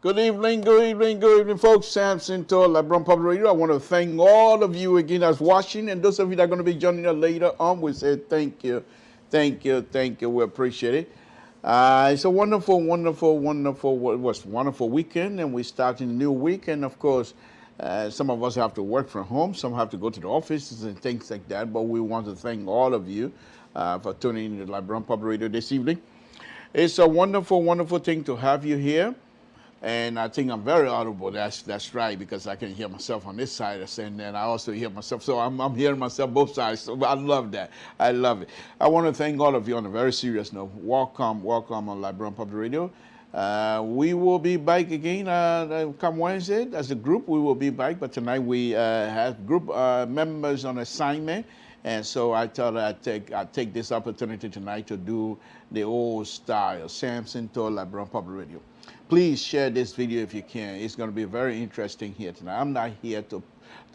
Good evening, folks. Samson to LeBron Public Radio. I want to thank all of you again that's watching, and those of you that are going to be joining us later on. We say thank you, thank you, thank you. We appreciate it. It's a wonderful weekend, and we're starting a new week. And of course, some of us have to work from home, some have to go to the offices and things like that. But we want to thank all of you for tuning in to LeBron Public Radio this evening. It's a wonderful thing to have you here. And I think I'm very audible. That's right, because I can hear myself on this side, and then I also hear myself. So I'm hearing myself both sides. So I love that. I love it. I want to thank all of you on a very serious note. Welcome on LeBron Public Radio. We will be back again come Wednesday as a group. We will be back, but tonight we have group members on assignment. And so I thought I'd take this opportunity tonight to do the old style, Samson to LeBron Public Radio. Please share this video if you can. It's going to be very interesting here tonight. I'm not here to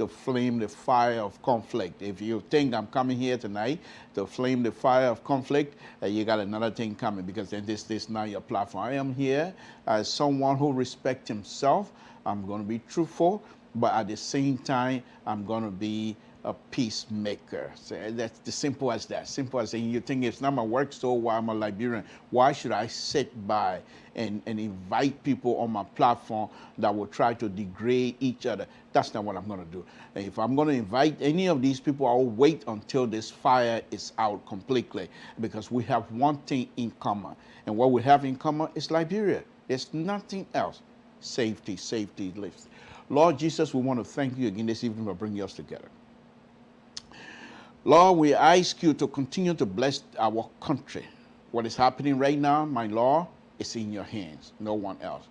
flame the fire of conflict. If you think I'm coming here tonight to flame the fire of conflict, you got another thing coming, because then this is not your platform. I am here as someone who respects himself. I'm going to be truthful, but at the same time, I'm going to be a peacemaker. So that's the simple as that. Simple as saying, you think it's not my work, so why I'm a Liberian? Why should I sit by and invite people on my platform that will try to degrade each other? That's not what I'm going to do. And if I'm going to invite any of these people, I'll wait until this fire is out completely, because we have one thing in common. And what we have in common is Liberia. There's nothing else. Safety lives. Lord Jesus, we want to thank you again this evening for bringing us together. Lord, we ask you to continue to bless our country. What is happening right now, my Lord, is in your hands, no one else.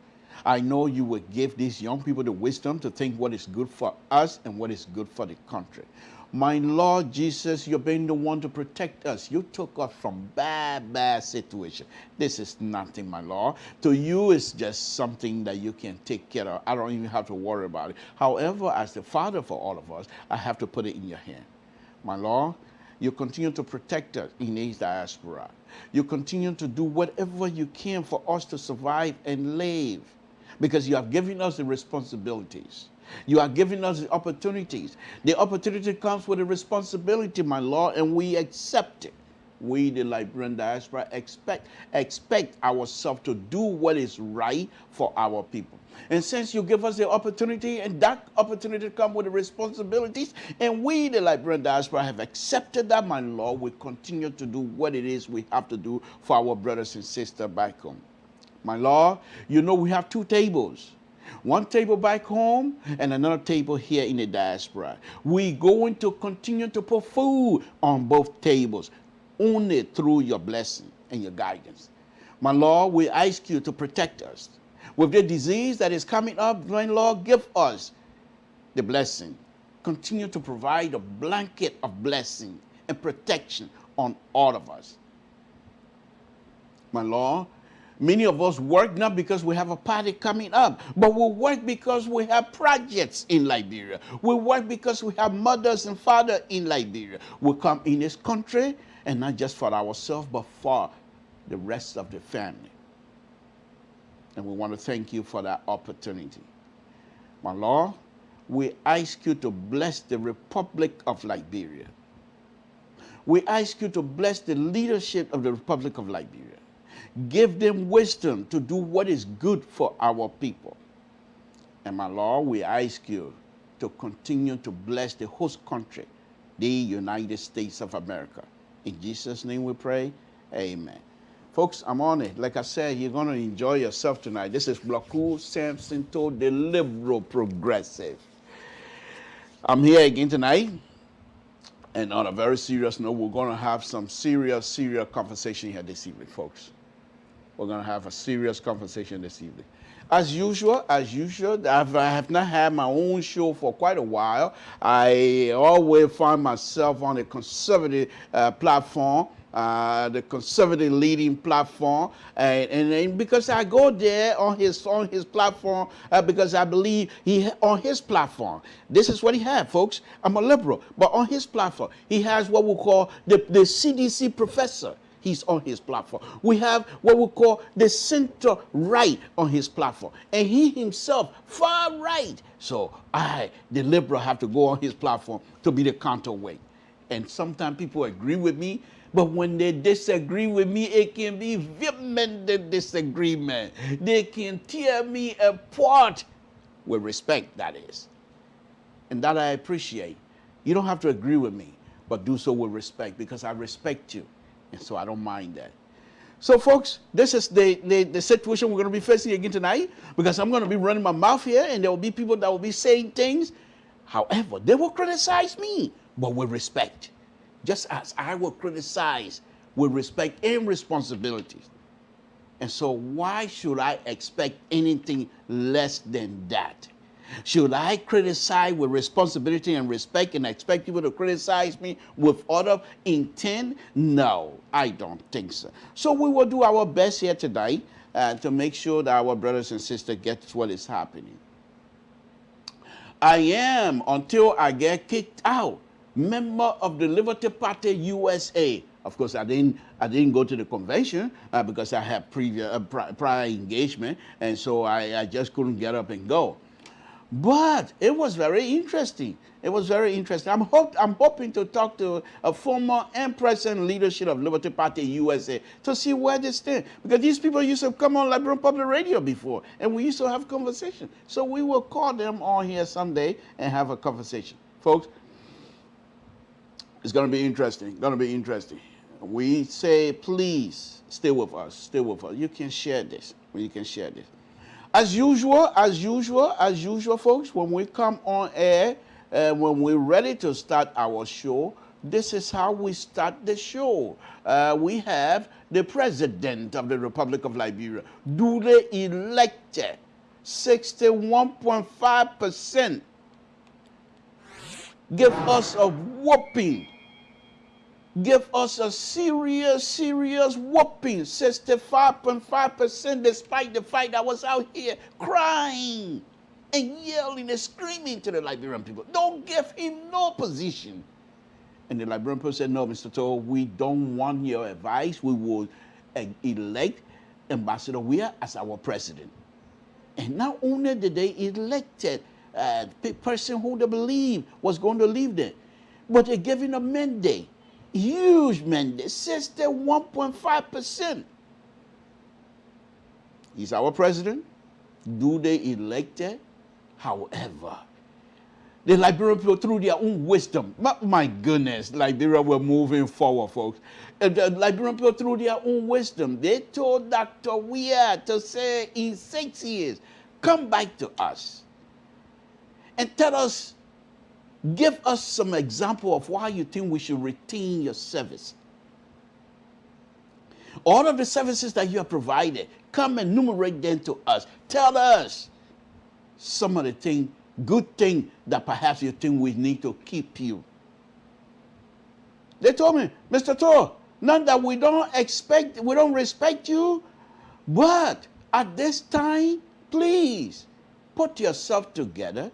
I know you will give these young people the wisdom to think what is good for us and what is good for the country. My Lord Jesus, you've been the one to protect us. You took us from bad situation. This is nothing, my Lord. To you, it's just something that you can take care of. I don't even have to worry about it. However, as the Father for all of us, I have to put it in your hand. My Lord, you continue to protect us in this diaspora. You continue to do whatever you can for us to survive and live, because you have given us the responsibilities. You are giving us the opportunities. The opportunity comes with a responsibility, my Lord, and we accept it. We, the Liberian diaspora, expect ourselves to do what is right for our people. And since you give us the opportunity, and that opportunity comes with the responsibilities, and we, the Liberian diaspora, have accepted that, my Lord, we continue to do what it is we have to do for our brothers and sisters back home. My Lord, you know we have two tables. One table back home and another table here in the diaspora. We're going to continue to put food on both tables, only through your blessing and your guidance. My Lord, we ask you to protect us. With the disease that is coming up, my Lord, give us the blessing. Continue to provide a blanket of blessing and protection on all of us. My Lord, many of us work not because we have a party coming up, but we work because we have projects in Liberia. We work because we have mothers and fathers in Liberia. We come in this country, and not just for ourselves, but for the rest of the family. And we want to thank you for that opportunity. My Lord, we ask you to bless the Republic of Liberia. We ask you to bless the leadership of the Republic of Liberia. Give them wisdom to do what is good for our people. And my Lord, we ask you to continue to bless the host country, the United States of America. In Jesus' name we pray, amen. Folks, I'm on it. Like I said, you're going to enjoy yourself tonight. This is Blaku Samson To, the liberal progressive. I'm here again tonight. And on a very serious note, we're going to have some serious conversation here this evening, folks. We're going to have a serious conversation this evening. As usual, I have not had my own show for quite a while. I always find myself on a conservative platform, the conservative leading platform, and because I go there on his platform, because I believe on his platform, this is what he had, folks. I'm a liberal, but on his platform, he has what we call the CDC professor. He's on his platform. We have what we call the center right on his platform. And he himself, far right. So the liberal, have to go on his platform to be the counterweight. And sometimes people agree with me, but when they disagree with me, it can be vehement disagreement. They can tear me apart with respect, that is. And that I appreciate. You don't have to agree with me, but do so with respect, because I respect you. And so I don't mind that. So, folks, this is the situation we're going to be facing again tonight, because I'm going to be running my mouth here, and there will be people that will be saying things. However, they will criticize me, but with respect. Just as I will criticize with respect and responsibility. And so why should I expect anything less than that? Should I criticize with responsibility and respect and expect people to criticize me with other intent? No, I don't think so. So we will do our best here tonight to make sure that our brothers and sisters get what is happening. I am, until I get kicked out, member of the Liberty Party USA. Of course, I didn't go to the convention because I had prior engagement, and so I just couldn't get up and go. But it was very interesting. It was very interesting. I'm hoping to talk to a former and present leadership of Liberty Party USA to see where they stand. Because these people used to come on Liberian Public Radio before, and we used to have conversation. So we will call them on here someday and have a conversation. Folks, it's going to be interesting. Going to be interesting. We say, please stay with us. Stay with us. You can share this. You can share this. As usual, folks, when we come on air, when we're ready to start our show, this is how we start the show. We have the President of the Republic of Liberia, duly elected, 61.5%. Give us a whooping. Give us a serious whooping, 65.5%, despite the fact I was out here crying and yelling and screaming to the Liberian people. Don't give him no position. And the Liberian people said, no, Mr. Toh, we don't want your advice. We will elect Ambassador Weah as our president. And not only did they elect the person who they believe was going to leave them, but they gave him a mandate. Huge mandate, 61.5%. He's our president. Do they elect it? However, the Liberian people, through their own wisdom, my goodness, Liberia were moving forward, folks. The Liberian people, through their own wisdom, they told Dr. Weah to say in 6 years, come back to us and tell us, give us some example of why you think we should retain your service. All of the services that you have provided, come and enumerate them to us. Tell us some of the good things that perhaps you think we need to keep you. They told me, Mr. Toh, not that we don't respect you, but at this time, please put yourself together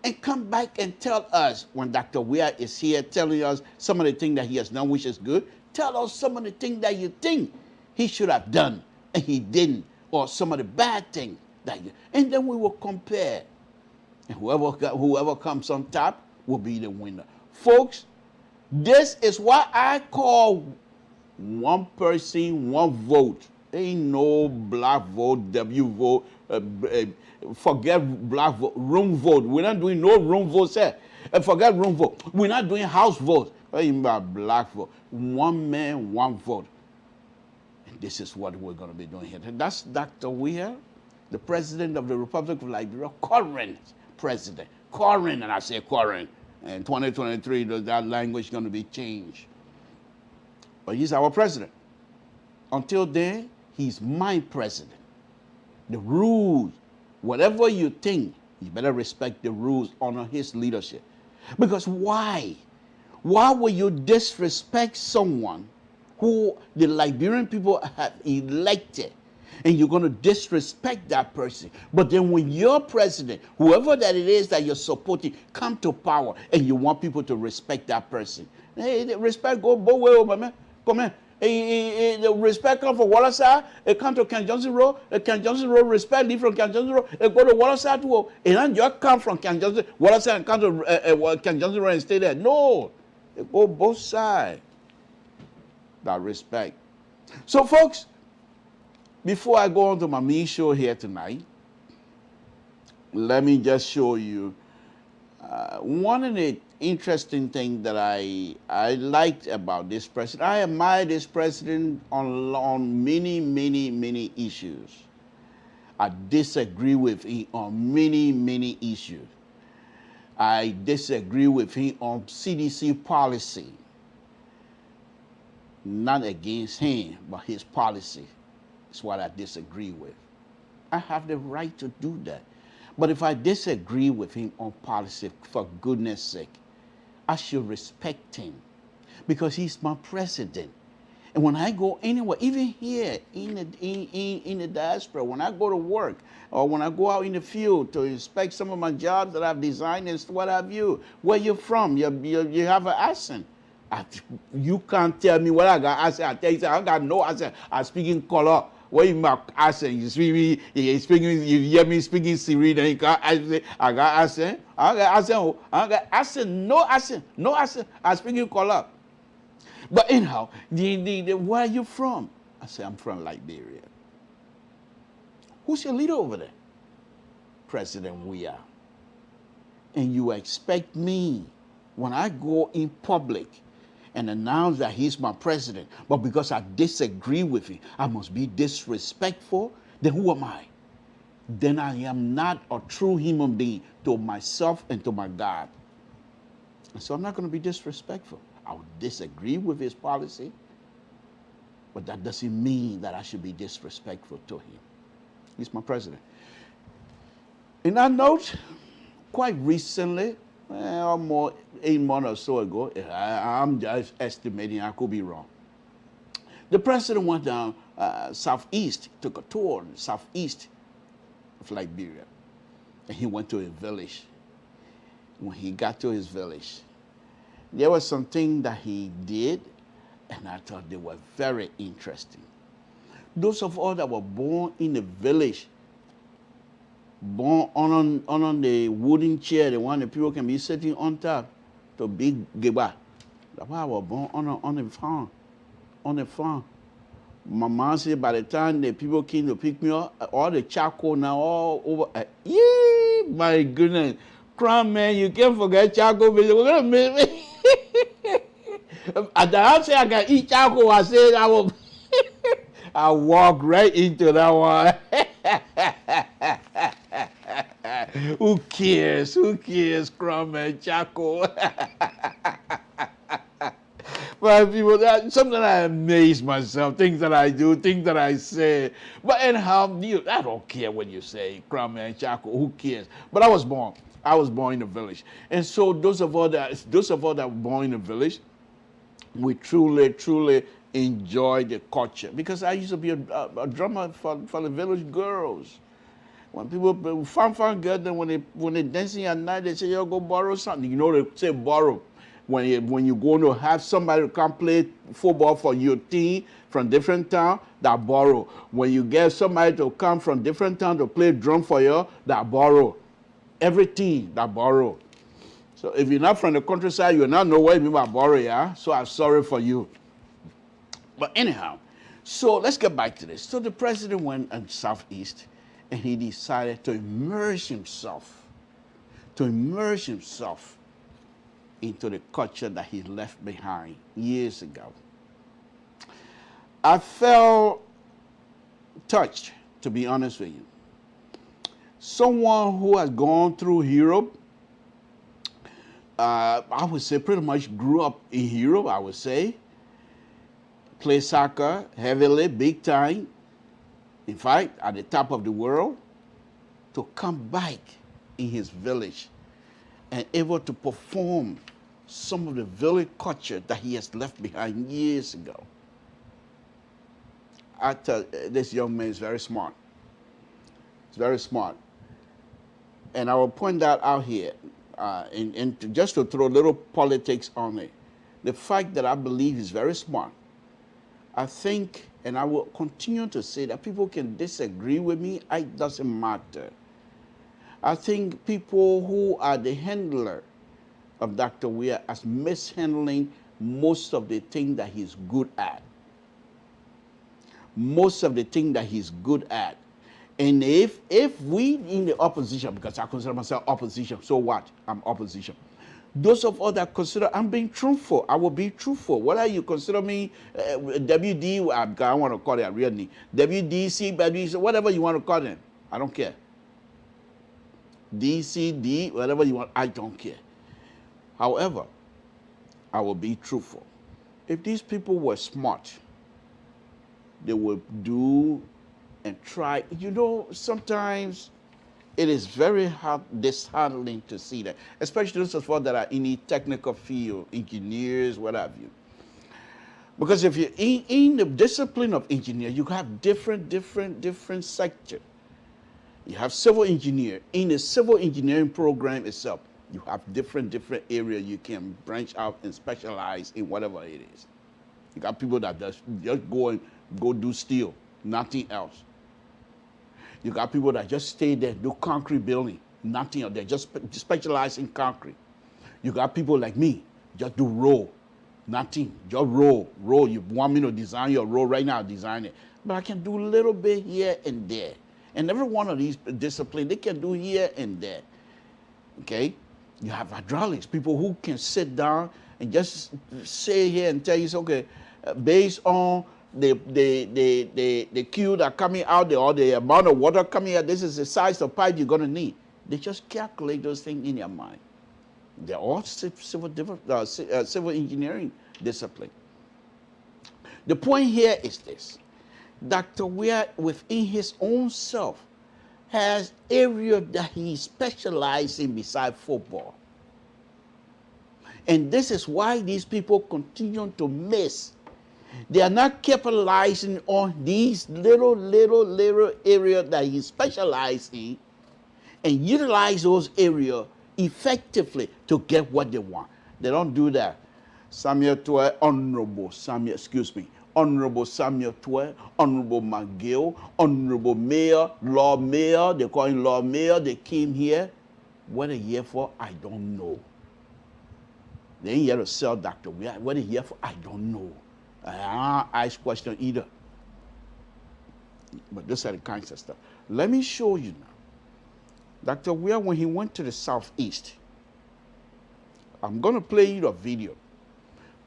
and come back and tell us, when Dr. Weah is here telling us some of the things that he has done, which is good, tell us some of the things that you think he should have done and he didn't, or some of the bad things that and then we will compare. And whoever comes on top will be the winner. Folks, this is what I call one person, one vote. Ain't no black vote, W vote, forget black vote, room vote. We're not doing no room votes here. Forget room vote. We're not doing house vote. What do you mean by black vote? One man, one vote. And this is what we're going to be doing here. And that's Dr. Weah, the President of the Republic of Liberia, current president. Current, and I say current. And 2023, that language is going to be changed. But he's our president. Until then, he's my president. The rules, whatever you think, you better respect the rules, honor his leadership. Because why? Why will you disrespect someone who the Liberian people have elected, and you're going to disrespect that person? But then when your president, whoever that it is that you're supporting, come to power and you want people to respect that person, hey, respect go both ways, my man. Come here. The respect come from Wallace, it come to Ken Johnson Road, Ken Johnson Road respect leave from Ken Johnson Road, it go to Wallace too. And then just come from Ken Johnson, Wallace and come to Ken Johnson Road and stay there. No, it go both sides. That respect. So folks, before I go on to my main show here tonight, let me just show you one of the interesting things that I liked about this president. I admire this president on many issues. I disagree with him on many issues. I disagree with him on CDC policy. Not against him, but his policy is what I disagree with. I have the right to do that. But if I disagree with him on policy, for goodness sake, I should respect him because he's my president. And when I go anywhere, even here in the diaspora, when I go to work or when I go out in the field to inspect some of my jobs that I've designed and what have you, where you from? You have an accent. You can't tell me what I got accent. I tell you, I got no accent. I speak in color. What is my accent? You hear me speaking Siri, then you got accent. I got accent. I got accent. I got accent. No accent. No accent. I speak in color. But anyhow, where are you from? I say, I'm from Liberia. Who's your leader over there? President Weah. And you expect me, when I go in public and announce that he's my president, but because I disagree with him, I must be disrespectful, then who am I? Then I am not a true human being to myself and to my God. And so I'm not going to be disrespectful. I'll disagree with his policy, but that doesn't mean that I should be disrespectful to him. He's my president. In that note, quite recently, almost 8 months or so ago, I'm just estimating, I could be wrong. The president went down southeast, took a tour in the southeast of Liberia, and he went to a village. When he got to his village, there was something that he did, and I thought they were very interesting. Those of us that were born in the village, born on the wooden chair, the one that people can be sitting on top, the big geba. That's why I was born on the farm. On the farm. My mom said by the time the people came to pick me up, all the charcoal now all over. My goodness. Crown man, you can't forget charcoal. We're gonna make me. At the house I can eat charcoal, I said I will. I walk right into that one. Who cares? Who cares, crumb and charcoal? But people, sometimes I amaze myself, things that I do, things that I say. But anyhow, I don't care what you say, crumb and charcoal, who cares? But I was born in a village. And so those of us that were born in a village, we truly enjoy the culture. Because I used to be a drummer for the village girls. When people, fan girls, then when they dancing at night, they say, yo, go borrow something. You know, they say borrow. When you're going to have somebody to come play football for your team from different town, that borrow. When you get somebody to come from different town to play drum for you, that borrow. Every team, that borrow. So if you're not from the countryside, you will not know what you mean by borrow, yeah? So I'm sorry for you. But anyhow, so let's get back to this. So the president went in Southeast, and he decided to immerse himself into the culture that he left behind years ago. I felt touched, to be honest with you. Someone who has gone through Europe, I would say pretty much grew up in Europe, I would say. Played soccer heavily, big time. In fact, at the top of the world, to come back in his village and able to perform some of the village culture that he has left behind years ago. I tell you, this young man is very smart. He's very smart. And I will point that out here, and just to throw a little politics on it. The fact that I believe he's very smart. I think, and I will continue to say that people can disagree with me. It doesn't matter. I think people who are the handler of Dr. Weir as mishandling most of the things that he's good at. Most of the things that he's good at. And if we in the opposition, because I consider myself opposition, so what? I'm opposition. Those of us that consider I'm being truthful, I will be truthful. Whether you consider me WD, I want to call it a real name, WDC, WDC, whatever you want to call them, I don't care. DCD, whatever you want, I don't care. However, I will be truthful. If these people were smart, they would do and try. You know, sometimes it is very disheartening to see that, especially those of us that are in the technical field, engineers, what have you. Because if you're in the discipline of engineer, you have different sectors. You have civil engineer. In the civil engineering program itself, you have different areas you can branch out and specialize in whatever it is. You got people that just go do steel, nothing else. You got people that just stay there, do concrete building, nothing else. They just specialize in concrete. You got people like me, just do road, nothing, just road. You want me to design your road right now, design it. But I can do a little bit here and there. And every one of these disciplines, they can do here and there. Okay? You have hydraulics, people who can sit down and just say here and tell you, okay, based on the queue that coming out there, or the amount of water coming out, this is the size of pipe you're going to need. They just calculate those things in their mind. They're all civil engineering discipline. The point here is this. Dr. Weir, within his own self, has area that he specializes in beside football. And this is why these people continue to miss. They are not capitalizing on these little areas that he specializes in and utilize those areas effectively to get what they want. They don't do that. Honorable Samuel Twe, Honorable McGill, Honorable Mayor, Lord Mayor, they call him Lord Mayor, they came here. What they're here for, I don't know. They ain't here to sell Dr. Weir. What they're here for, I don't know. I don't ask question either. But those are the kinds of stuff. Let me show you now. Dr. Weir, when he went to the Southeast, I'm going to play you the video.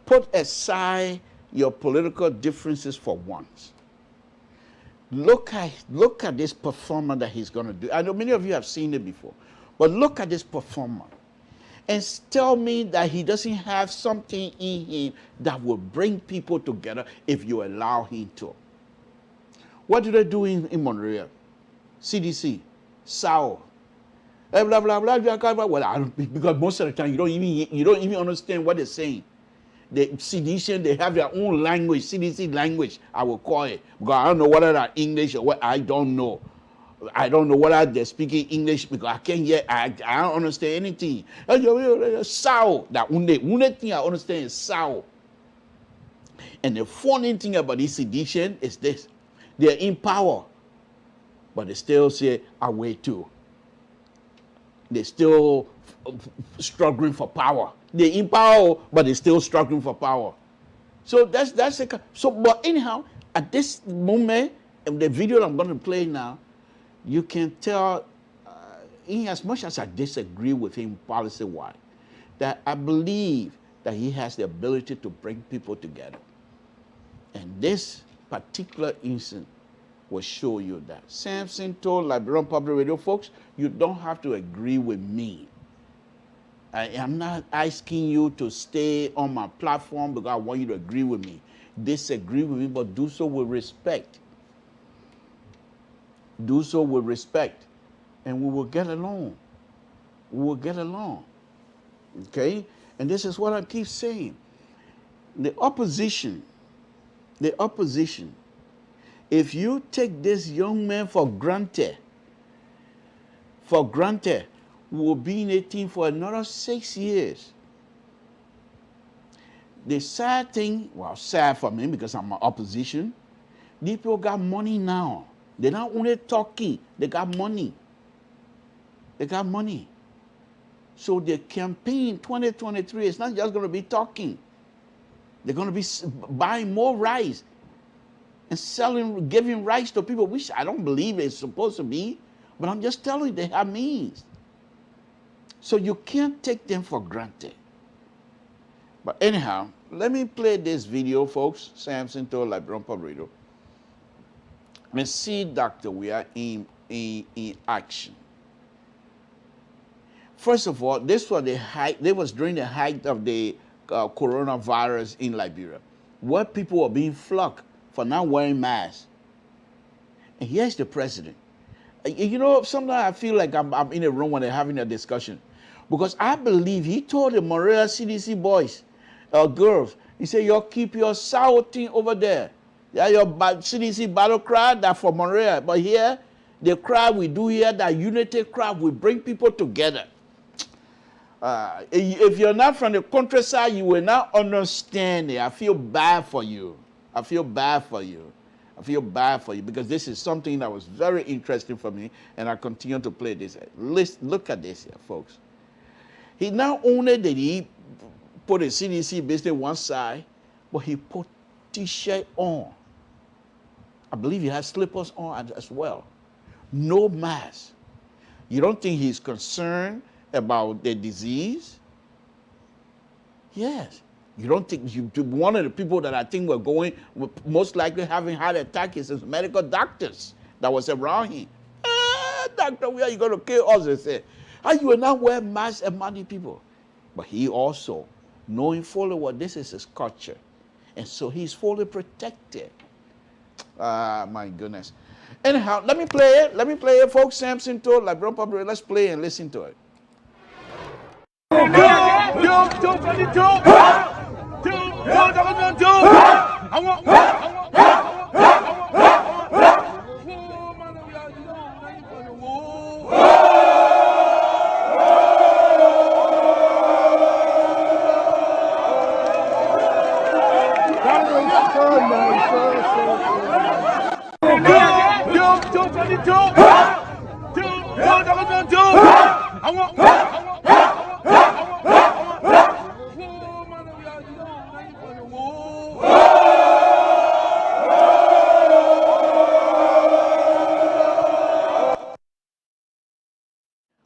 Put aside your political differences for once. Look at this performance that he's going to do. I know many of you have seen it before, but look at this performance and tell me that he doesn't have something in him that will bring people together if you allow him to. What do they do in Montreal? CDC, SAO, blah blah blah blah. Well, because most of the time you don't even understand what they're saying. The CDC, they have their own language, CDC language, I will call it. Because I don't know whether they're English or what, I don't know. I don't know whether they're speaking English because I can't hear, I don't understand anything. Sao, that only thing I understand is Sao. And the funny thing about this sedition is this. They're in power, but they still say, away too. They're still struggling for power. They're in power, but they're still struggling for power. So that's but anyhow, at this moment, in the video I'm going to play now, you can tell, in as much as I disagree with him policy-wise, that I believe that he has the ability to bring people together. And this particular instance will show you that. Samson told Liberian Public Radio, folks, you don't have to agree with me. I am not asking you to stay on my platform because I want you to agree with me. Disagree with me, but do so with respect. Do so with respect. And we will get along. We will get along. Okay? And this is what I keep saying. The opposition, if you take this young man for granted, will be in a team for another 6 years. the sad thing, well, sad for me because I'm an opposition, these people got money now. They're not only talking, they got money. They got money. So the campaign 2023 is not just going to be talking. They're going to be buying more rice and selling, giving rice to people, which I don't believe it's supposed to be, but I'm just telling you they have means. So you can't take them for granted. But anyhow, let me play this video, folks. Samson told Liberian Public Radio. And see Dr. Weah in action. First of all, this was the height. This was during the height of the coronavirus in Liberia, where people were being flogged for not wearing masks. And here's the president. You know, sometimes I feel like I'm in a room when they're having a discussion, because I believe he told the Morea CDC boys, girls, he said, y'all keep your sour thing over there. Yeah, your CDC battle cry, that for Morea. But here, the cry we do here, that unity cry, we bring people together. If you're not from the countryside, you will not understand it. I feel bad for you. I feel bad for you. I feel bad for you, because this is something that was very interesting for me, and I continue to play this. Look at this here, folks. He not only did he put a CDC business one side, but he put T-shirt on. I believe he has slippers on as well. No mask. You don't think he's concerned about the disease? Yes. You don't think one of the people that I think were most likely having heart attack is his medical doctors that was around him. Doctor, where are you going to kill us? They said, you will not wear masks among the people. But he also, knowing fully well this is his culture, and so he's fully protected. My goodness. Anyhow, let me play it. Let me play it, folks. Samson told Liberian Public. Let's play and listen to it.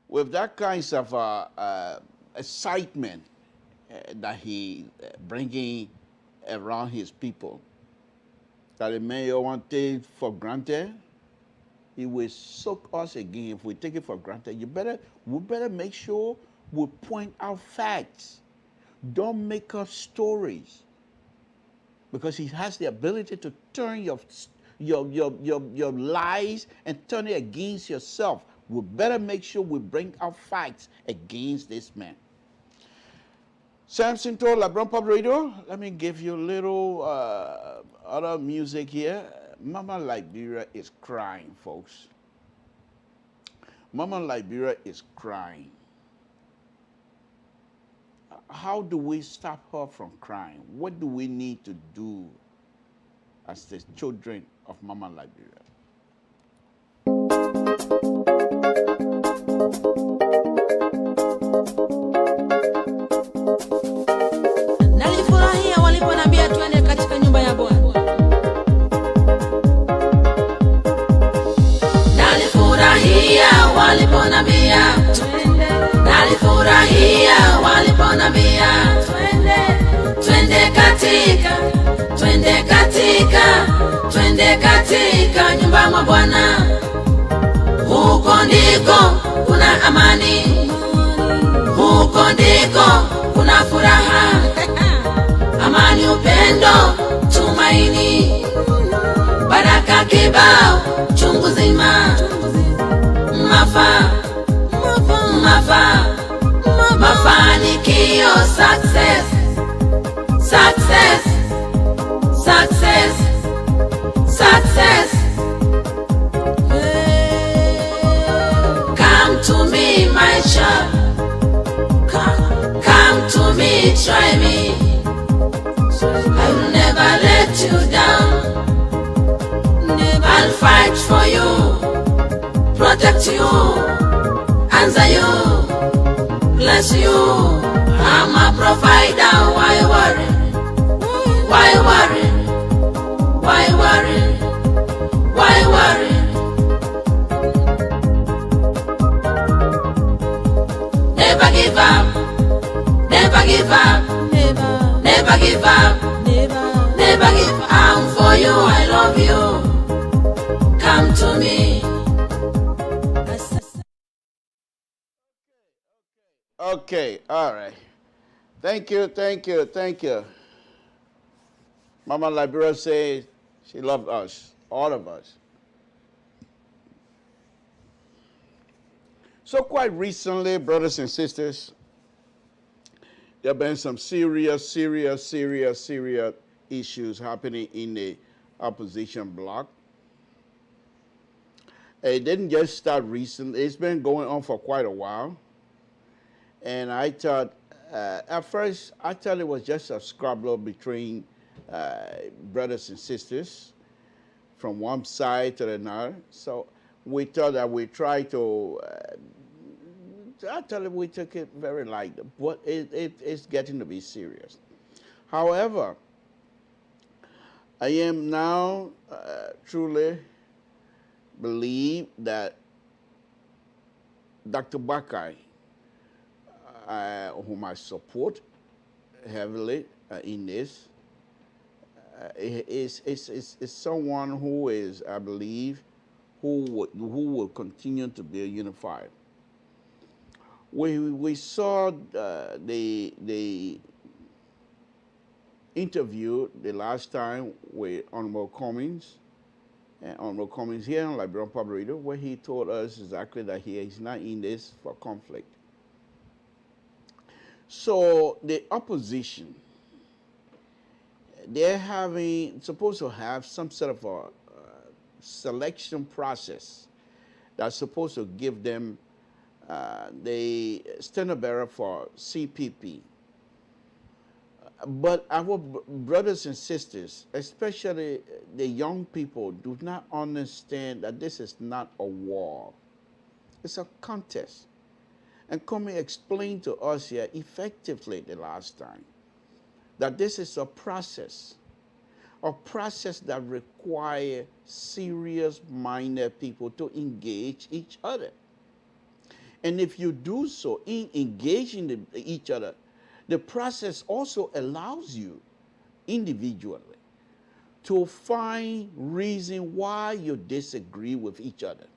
With that kinds of excitement that he bringing around his people, that the mayor want to take for granted, he will soak us again. If we take it for granted, we better make sure we point out facts. Don't make up stories, because he has the ability to turn your lies and turn it against yourself. We better make sure we bring out facts against this man. Samson told Liberian Public Radio. Let me give you a little other music here. Mama Liberia is crying, folks. Mama Liberia is crying. How do we stop her from crying? What do we need to do as the children of Mama Liberia? Nalifurahia waliponiambia twende katika nyumba ya Bwana. Nalifurahia waliponiambia twende. Nalifurahia waliponiambia twende katika nyumba ya Bwana. Huko ndiko kuna amani, huko ndiko kuna furaha, amani, upendo, tumaini, baraka kibao chungu zima, mafanikio, success. Come to me, my child. Come to me, try me. I will never let you down. I'll fight for you, protect you, answer you, bless you. I'm a provider. Why worry? Why worry? Why worry? Why worry? Never give up. Never give up. Never give up. Never give up. I'm for you. I love you. Come to me. Okay, all right. Thank you, thank you, thank you. Mama Liberia says she loved us, all of us. So quite recently, brothers and sisters, there have been some serious issues happening in the opposition bloc. It didn't just start recently. It's been going on for quite a while. And I thought, at first, I thought it was just a squabble between brothers and sisters from one side to another. So we thought that we try to, I thought we took it very light, but it's getting to be serious. However, I am now truly believe that Dr. Bakai, whom I support heavily in this, is someone who is, I believe, who will continue to be unified. We saw the interview the last time with Honorable Cummings, Honorable Cummings here on Liberian Public Radio, where he told us exactly that he is not in this for conflict. So the opposition, they're supposed to have some sort of a selection process that's supposed to give them the standard bearer for CPP. But our brothers and sisters, especially the young people, do not understand that this is not a war. It's a contest. And Comey explained to us here effectively the last time that this is a process that requires serious-minded people to engage each other. And if you do so, in engaging each other, the process also allows you individually to find reason why you disagree with each other.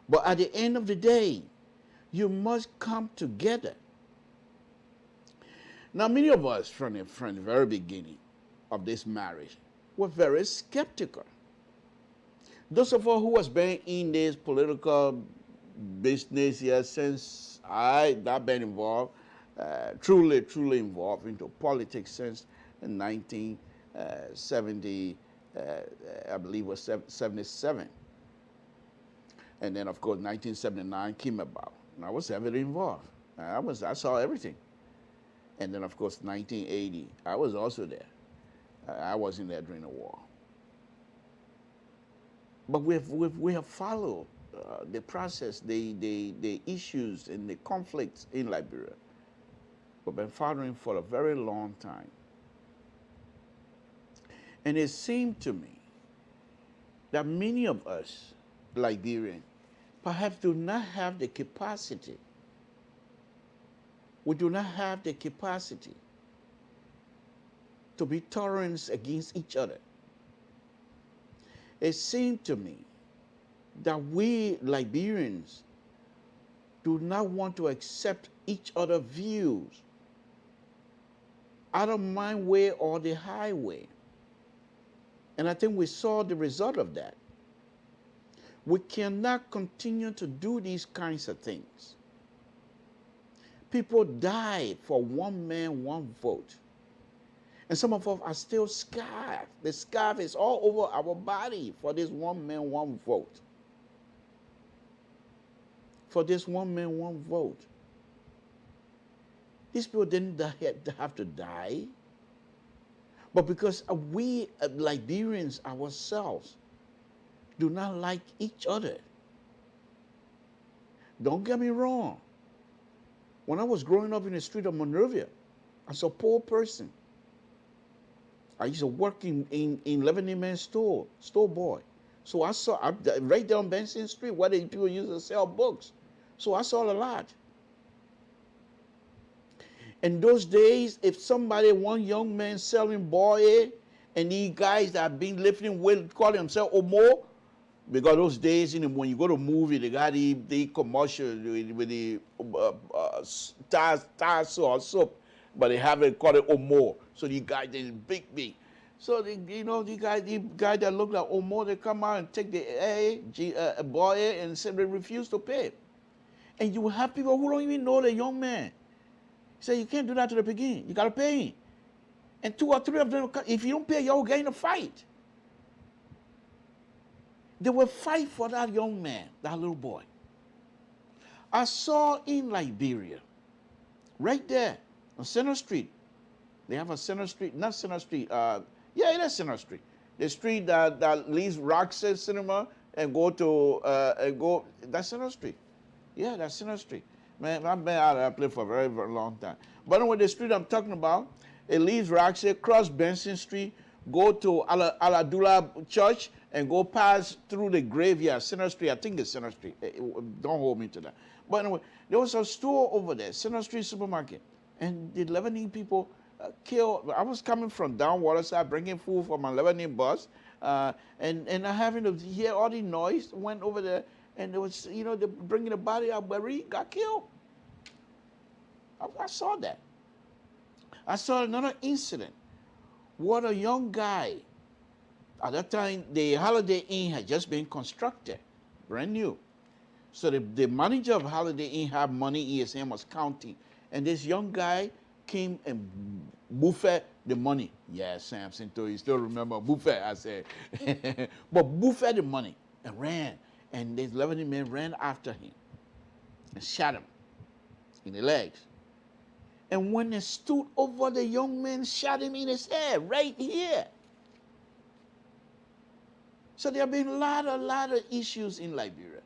But at the end of the day, you must come together. Now, many of us from the very beginning of this marriage were very skeptical. Those of us who has been in this political business here since I've been involved, truly involved into politics since 1970, I believe it was 77. And then, of course, 1979 came about. And I was heavily involved. I saw everything. And then, of course, 1980, I was also there. I wasn't there during the war. But we have followed the process, the issues and the conflicts in Liberia. We've been following for a very long time. And it seemed to me that many of us, Liberians, perhaps do not have the capacity. We do not have the capacity to be tolerant against each other. It seemed to me that we Liberians do not want to accept each other's views, out of my way or the highway. And I think we saw the result of that. We cannot continue to do these kinds of things. People died for one man, one vote. And some of us are still scarred. The scarf is all over our body for this one man, one vote. For this one man, one vote. These people didn't have to die. But because we Liberians ourselves do not like each other. Don't get me wrong. When I was growing up in the street of Monrovia, as a poor person, I used to work in Lebanon man's store boy. So I saw right there on Benson Street where the people used to sell books. So I saw a lot. In those days, if one young man selling boy, and these guys that have been lifting weight call themselves Omo, because those days, when you go to a movie, they got the commercial with the tires or soap, but they have it called it Omo. So the guy they big. So the guy that look like Omo, they come out and take the boy and say they refuse to pay. And you will have people who don't even know the young man. Say you can't do that to the beginning. You gotta pay. And 2 or 3 of them, if you don't pay, you'll get in a fight. They will fight for that young man, that little boy. I saw in Liberia, right there on Center Street. They have a Center Street, not Center Street. It is Center Street. The street that leaves Roxas Cinema and go to that's Center Street. Yeah, that's Center Street. Man, I've been out of that place for a very, very long time. But anyway, the street I'm talking about, it leaves Roxas, cross Benson Street, go to Aladula Church, and go past through the graveyard, Center Street. I think it's Center Street. Don't hold me to that. But anyway, there was a store over there, Center Street Supermarket, and the Lebanese people killed. I was coming from down Waterside, bringing food for my Lebanese bus, and I having to hear all the noise. Went over there, and there was, they're bringing the body out, but he got killed. I saw that. I saw another incident. What a young guy. At that time, the Holiday Inn had just been constructed, brand new. So the manager of Holiday Inn had money, his name was counting. And this young guy came and buffet the money. Yeah, Samson, too, you still remember buffet, I said. But buffet the money and ran. And this Lebanese man ran after him and shot him in the legs. And when they stood over the young man, shot him in his head, right here. So there have been a lot of issues in Liberia.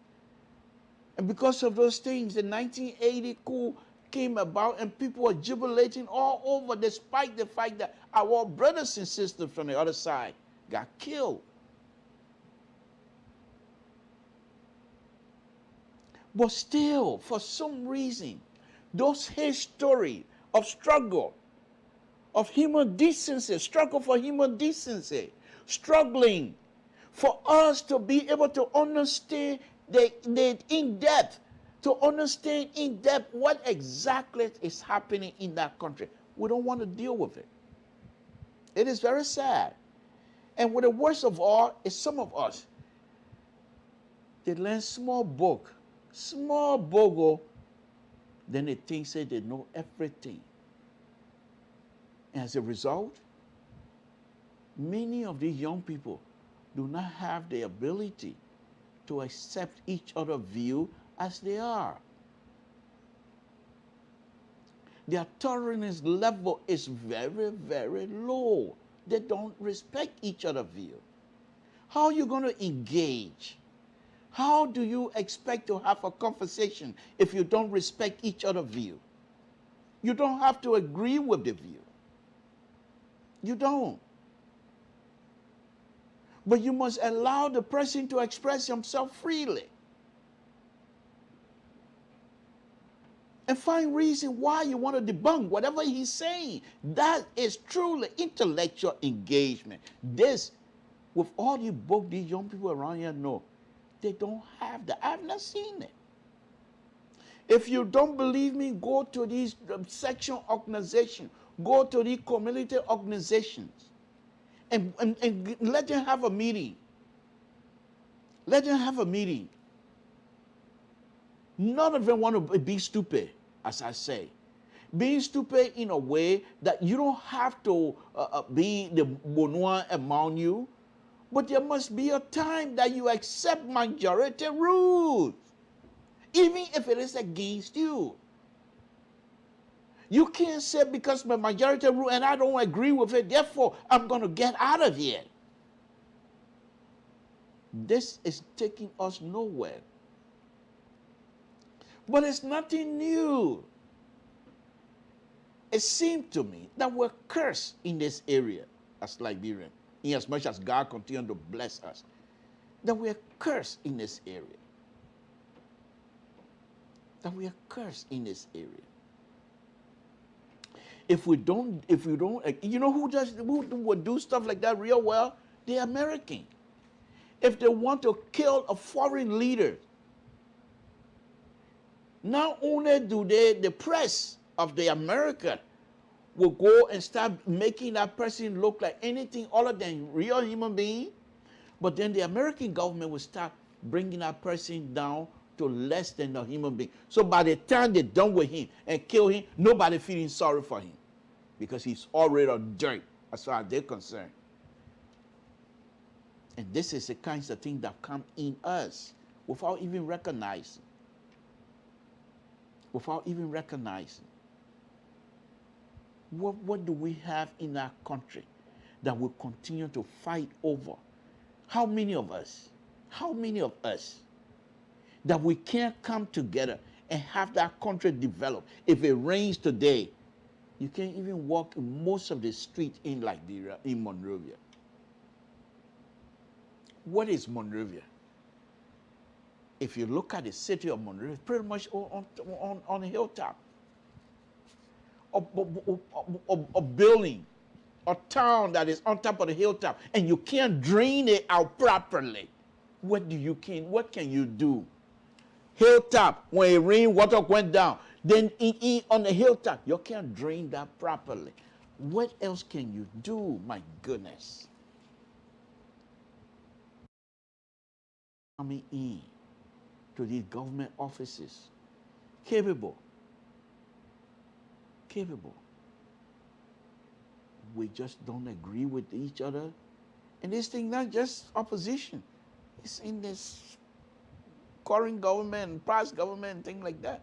And because of those things, the 1980 coup came about and people were jubilating all over despite the fact that our brothers and sisters from the other side got killed. But still, for some reason, those history of struggle, of human decency, struggle for human decency, struggling for us to be able to understand the in-depth, to understand in depth what exactly is happening in that country. We don't want to deal with it. It is very sad. And what the worst of all is some of us, they learn small bogo, then they think say they know everything. And as a result, many of these young people do not have the ability to accept each other's view as they are. Their tolerance level is very, very low. They don't respect each other's view. How are you going to engage? How do you expect to have a conversation if you don't respect each other's view? You don't have to agree with the view. You don't. But you must allow the person to express himself freely. And find reason why you want to debunk whatever he's saying. That is truly intellectual engagement. This, with all the books these young people around here know, they don't have that. I've not seen it. If you don't believe me, go to these section organizations. Go to the community organizations. And let them have a meeting. Let them have a meeting. None of them want to be stupid, as I say. Being stupid in a way that you don't have to be the bonnois among you, but there must be a time that you accept majority rules, even if it is against you. You can't say because my majority rule and I don't agree with it, therefore I'm going to get out of here. This is taking us nowhere. But it's nothing new. It seemed to me that we're cursed in this area as Liberians, in as much as God continues to bless us, that we are cursed in this area. That we are cursed in this area. If we don't, you know who would do stuff like that real well? The American. If they want to kill a foreign leader, not only do the press of the American will go and start making that person look like anything other than real human being, but then the American government will start bringing that person down to less than a human being. So by the time they're done with him and kill him, nobody feeling sorry for him because he's already a dirt as far as they're concerned. And this is the kinds of things that come in us without even recognizing. Without even recognizing. What do we have in our country that we continue to fight over? How many of us that we can't come together and have that country develop? If it rains today, you can't even walk in most of the streets in Liberia, in Monrovia. What is Monrovia? If you look at the city of Monrovia, it's pretty much on a hilltop. A building, a town that is on top of the hilltop, and you can't drain it out properly. What can you do? Hilltop, when it rained, water went down. Then on the hilltop, you can't drain that properly. What else can you do? My goodness. Coming in to these government offices, capable. We just don't agree with each other. And this thing not just opposition. It's in this current government, past government, thing like that.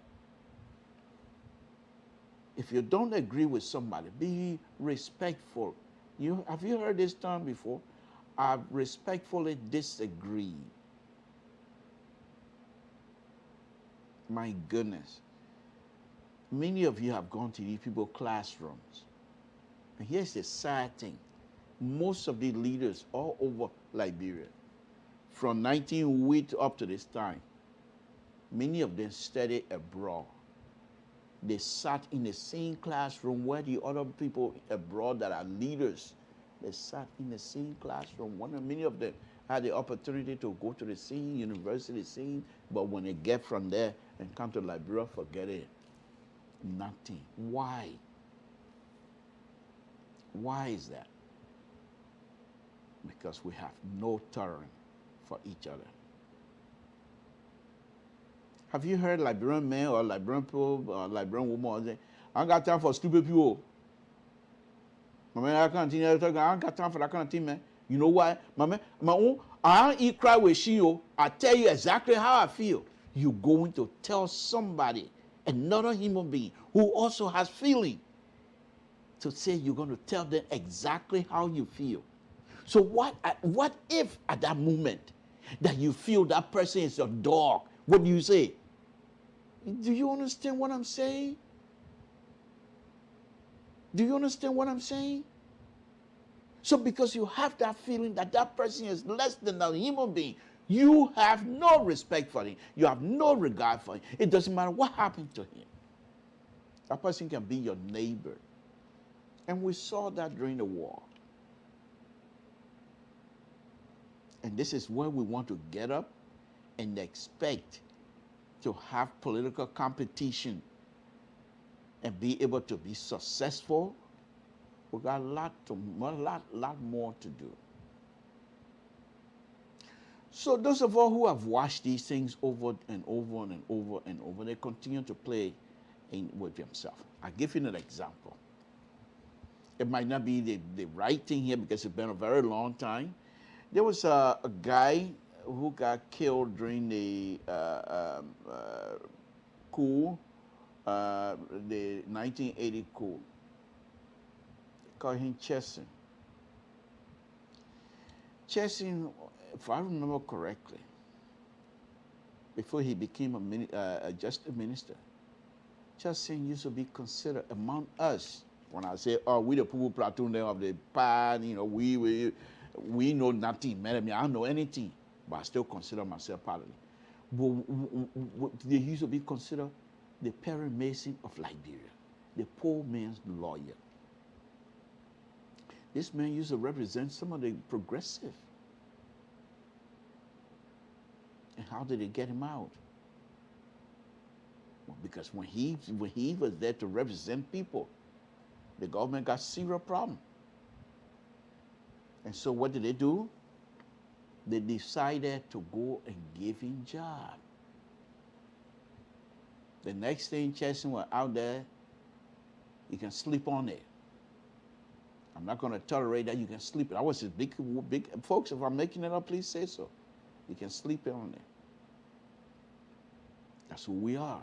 If you don't agree with somebody, be respectful. Have you heard this term before? I respectfully disagree. My goodness. Many of you have gone to these people's classrooms. And here's the sad thing. Most of the leaders all over Liberia, from 1908 up to this time, many of them studied abroad. They sat in the same classroom where the other people abroad that are leaders, they sat in the same classroom. Many of them had the opportunity to go to the same university, but when they get from there and come to Liberia, forget it. Nothing. Why? Why is that? Because we have no tolerance for each other. Have you heard Liberian men or Liberian people or Liberian women say, I ain't got time for stupid people. My man, I can't continue talking. I ain't got time for that kind of thing, man. You know why? My own, I don't eat cry with she. I tell you exactly how I feel. You're going to tell somebody, another human being who also has feeling, to say you're going to tell them exactly how you feel. So what if at that moment that you feel that person is a dog? What do you say? Do you understand what I'm saying? Do you understand what I'm saying? So because you have that feeling that that person is less than a human being, you have no respect for him. You have no regard for him. It doesn't matter what happened to him. That person can be your neighbor. And we saw that during the war. And this is where we want to get up and expect to have political competition and be able to be successful. We got a lot more to do. So those of us who have watched these things over and over and over and over, they continue to play with themselves. I'll give you an example. It might not be the right thing here because it's been a very long time. There was a guy who got killed during the coup the 1980 coup. They call him Chesson. Chesson, if I remember correctly, before he became a justice minister, Chesson used to be considered among us. When I say, oh, we the people platoon of the pan, you know, we know nothing. Man, I mean, I don't know anything, but I still consider myself part of it. But they used to be considered the Perry Mason of Liberia, the poor man's lawyer. This man used to represent some of the progressive. And how did they get him out? Well, because when he was there to represent people, the government got serious problem. And so what did they do? They decided to go and give him job. The next thing Chesson was out there, you can sleep on it. I'm not going to tolerate that you can sleep. I was just big, folks, if I'm making it up, please say so. You can sleep on it. That's who we are.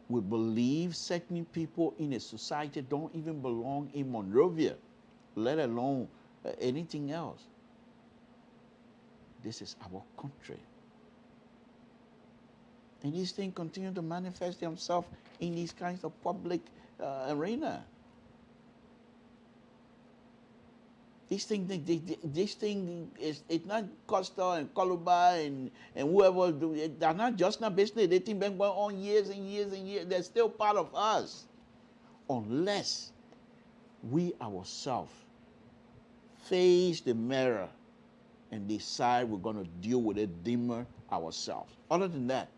We believe certain people in a society don't even belong in Monrovia, let alone anything else. This is our country. And these things continue to manifest themselves in these kinds of public arena. This thing is, it's not Costa and Coluba and whoever, they're not just not business. They think been going on years and years and years. They're still part of us. Unless we ourselves face the mirror and decide we're going to deal with it dimmer ourselves. Other than that,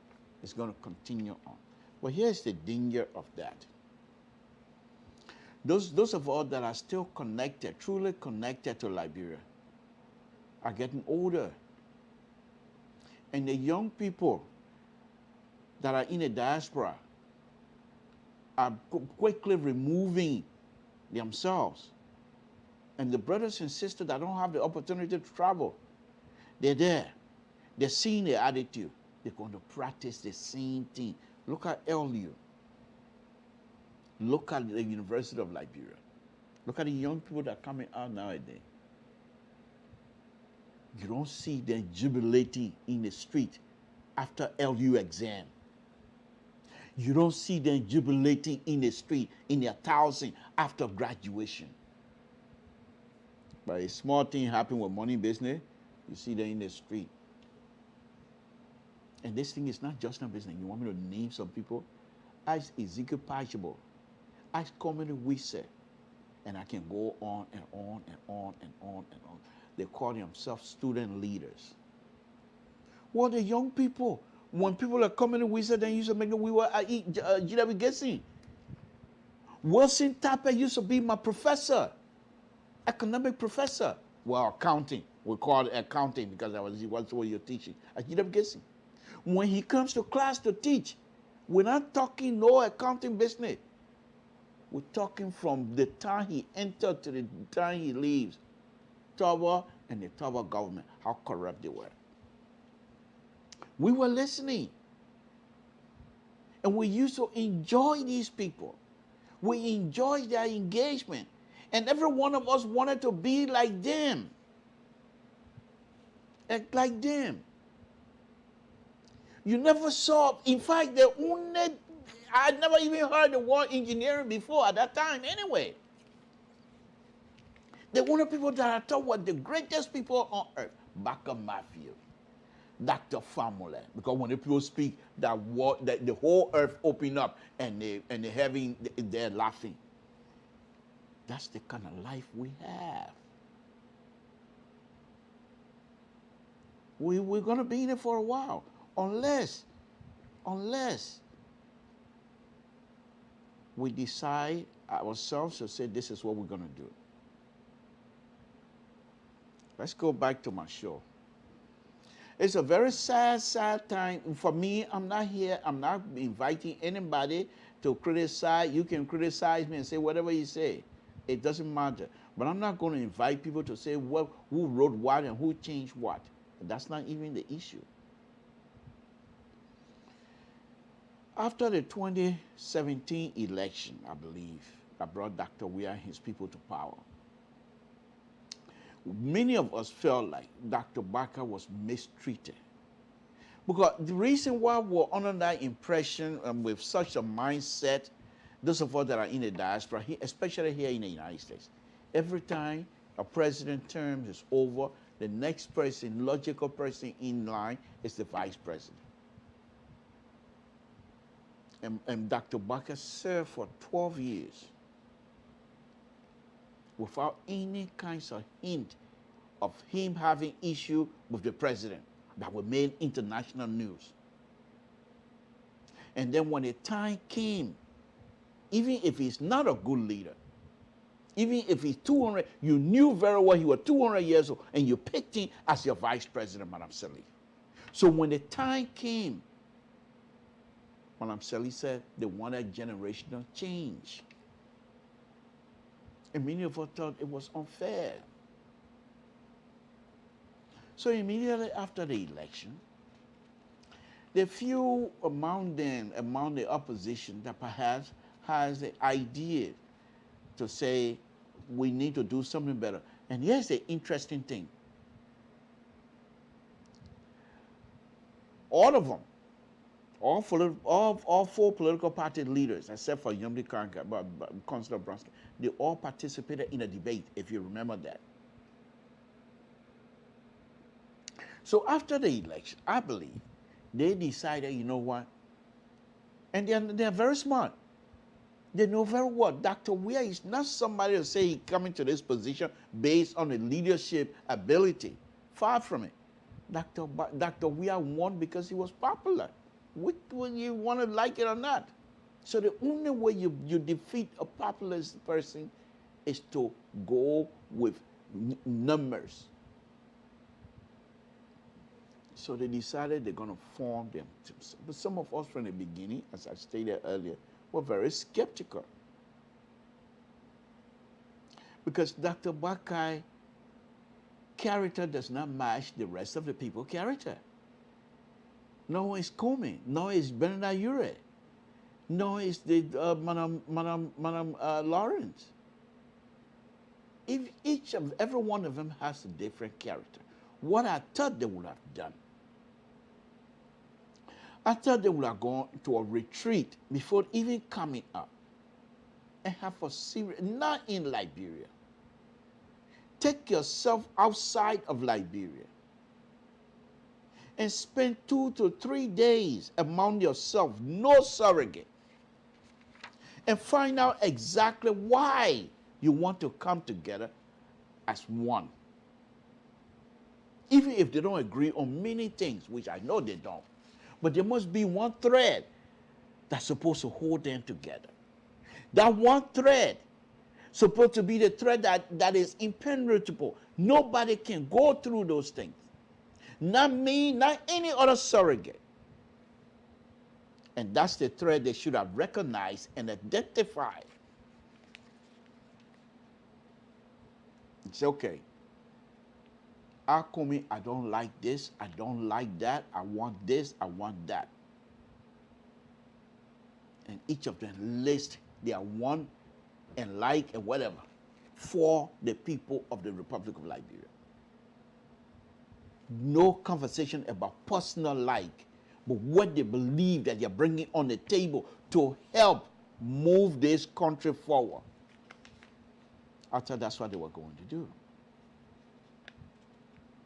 it's going to continue on. But here's the danger of that. Those of us that are still connected, truly connected to Liberia, are getting older. And the young people that are in the diaspora are quickly removing themselves. And the brothers and sisters that don't have the opportunity to travel, they're there. They're seeing their attitude. They're going to practice the same thing. Look at LU. Look at the University of Liberia. Look at the young people that are coming out nowadays. You don't see them jubilating in the street after LU exam. You don't see them jubilating in the street in their 1,000 after graduation. But a small thing happened with money business, you see them in the street. And this thing is not just a business. You want me to name some people? Ask Ezekiel Pachable. Ask Comedy Wise. And I can go on and on and on and on and on. They call themselves student leaders. Well, the young people, when people are Comedy Wise, they used to make we were at GW Guessing. Wilson Tapper used to be my professor, economic professor. Well, accounting. We call it accounting because that was what you're teaching at GW Guessing. When he comes to class to teach, we're not talking no accounting business. We're talking from the time he entered to the time he leaves. Toba and the Toba government, how corrupt they were. We were listening. And we used to enjoy these people. We enjoyed their engagement. And every one of us wanted to be like them. Act like them. You never saw, in fact, I never even heard the word engineering before at that time anyway. They were people that I thought were the greatest people on earth. Baca Matthew, Dr. Famole. Because when the people speak, that the whole earth open up and the heaven, they're laughing. That's the kind of life we have. We're going to be in it for a while. Unless we decide ourselves to say this is what we're going to do. Let's go back to my show. It's a very sad time. For me, I'm not here. I'm not inviting anybody to criticize. You can criticize me and say whatever you say. It doesn't matter. But I'm not going to invite people to say who wrote what and who changed what. That's not even the issue. After the 2017 election, I believe, that brought Dr. Weah and his people to power, many of us felt like Dr. Baka was mistreated. Because the reason why we're under that impression and with such a mindset, those of us that are in the diaspora, especially here in the United States, every time a president's term is over, the next person, logical person in line is the vice president. And Dr. Baka served for 12 years without any kinds of hint of him having issue with the president that would make international news. And then when the time came, even if he's not a good leader, even if he's 200, you knew very well he was 200 years old, and you picked him as your vice president, Madam Sirleaf. So when the time came, Madam Sirleaf said they wanted generational change. And many of us thought it was unfair. So immediately after the election, the few among them, among the opposition that perhaps has the idea to say we need to do something better. And here's the interesting thing. All of them, all four political party leaders, except for Yumdi Kanka, Councillor Bronsky, they all participated in a debate, if you remember that. So after the election, I believe, they decided, you know what, and they're very smart. They know very well Dr. Weah is not somebody to say he's coming to this position based on the leadership ability. Far from it. Dr. Weah won because he was popular. Whether you want to like it or not. So the only way you defeat a populist person is to go with numbers. So they decided they're going to form them. But some of us from the beginning, as I stated earlier, were very skeptical. Because Dr. Bakai character does not match the rest of the people's character. No, it's Comey. No, it's Bernard Ure. No, it's the Madam Lawrence. If every one of them has a different character, what I thought they would have done, I thought they would have gone to a retreat before even coming up and have a serious, not in Liberia. Take yourself outside of Liberia and spend 2 to 3 days among yourself, no surrogate, and find out exactly why you want to come together as one. Even if they don't agree on many things, which I know they don't. But there must be one thread that's supposed to hold them together. That one thread supposed to be the thread that is impenetrable. Nobody can go through those things. Not me, not any other surrogate. And that's the thread they should have recognized and identified. It's okay. Akomi, I don't like this, I don't like that, I want this, I want that. And each of them list their want and like and whatever for the people of the Republic of Liberia. No conversation about personal like, but what they believe that they're bringing on the table to help move this country forward. I thought that's what they were going to do.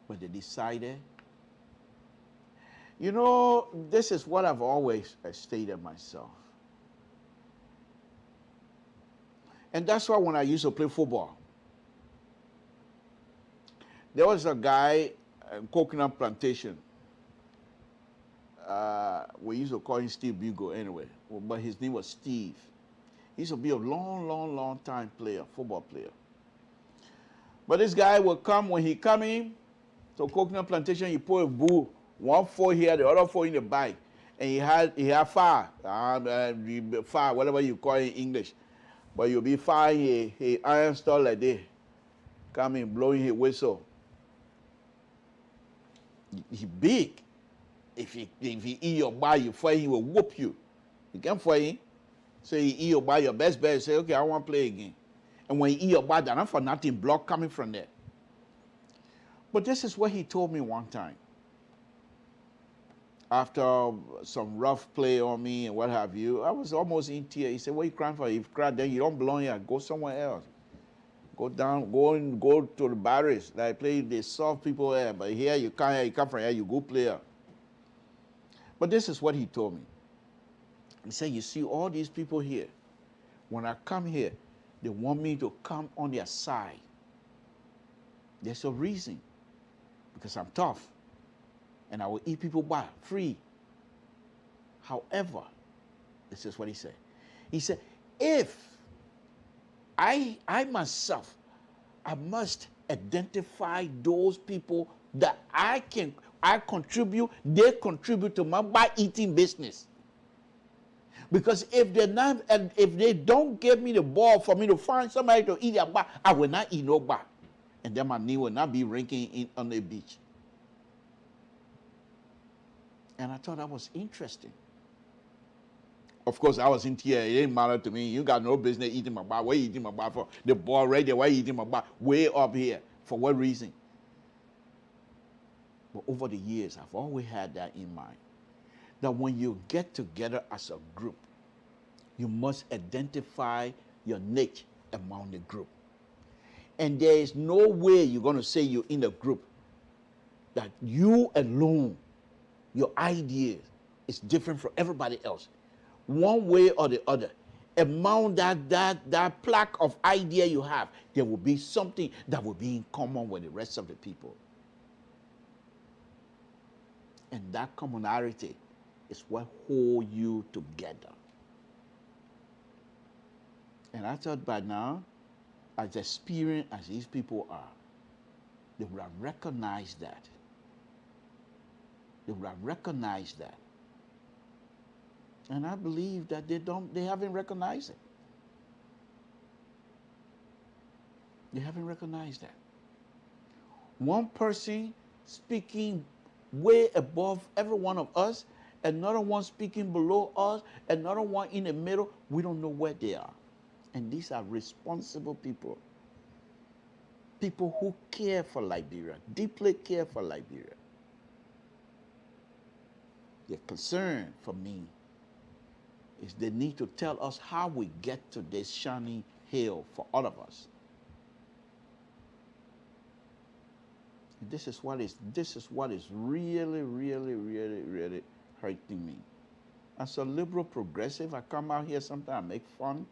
But they decided, you know, this is what I've always stated myself. And that's why when I used to play football, there was a guy in Coconut Plantation. We used to call him Steve Bugle anyway, but his name was Steve. He used to be a long time player, football player. But this guy would come, when he come in, so Coconut Plantation, he put a bull, 1 foot here, the other 4 in the back, and he had fire, fire, whatever you call it in English, but you'll be fire, he iron stall like this, coming, blowing his whistle. He big. If he eat your body, he will whoop you. You can't for him. So you eat your buy your best bet, say, okay, I want to play again. And when you eat your buy, they're not for nothing, block coming from there. But this is what he told me one time. After some rough play on me and what have you, I was almost in tears. He said, what are you crying for? If you cry, then you don't belong here. Go somewhere else. Go down, go to the barracks. Like play, they soft people there. But here you can't, you come from here, you go play here. But this is what he told me. He said, you see all these people here, when I come here, they want me to come on their side. There's a reason. Because I'm tough. And I will eat people back free. However, this is what he said. He said, if I myself, I must identify those people that I contribute, they contribute to my by eating business. Because if they're not, and if they don't give me the ball for me to find somebody to eat their bar, I will not eat no bar. And then my knee will not be rinking on the beach. And I thought that was interesting. Of course, I was in tears. It didn't matter to me. You got no business eating my bar. Why are you eating my bar for? The ball right there. Why are you eating my bar? Way up here. For what reason? But over the years, I've always had that in mind. That when you get together as a group, you must identify your niche among the group. And there is no way you're going to say you're in a group that you alone, your ideas is different from everybody else. One way or the other, among that plaque of idea you have, there will be something that will be in common with the rest of the people. And that commonality is what holds you together. And I thought by now, as experienced as these people are, they would have recognized that. They would have recognized that. And I believe that they haven't recognized it. They haven't recognized that. One person speaking way above every one of us, another one speaking below us, another one in the middle, we don't know where they are. And these are responsible people. People who care for Liberia, deeply care for Liberia. Their concern for me is they need to tell us how we get to this shining hill for all of us. And this is what is really, really, really, really hurting me. As a liberal progressive, I come out here sometimes, I make fun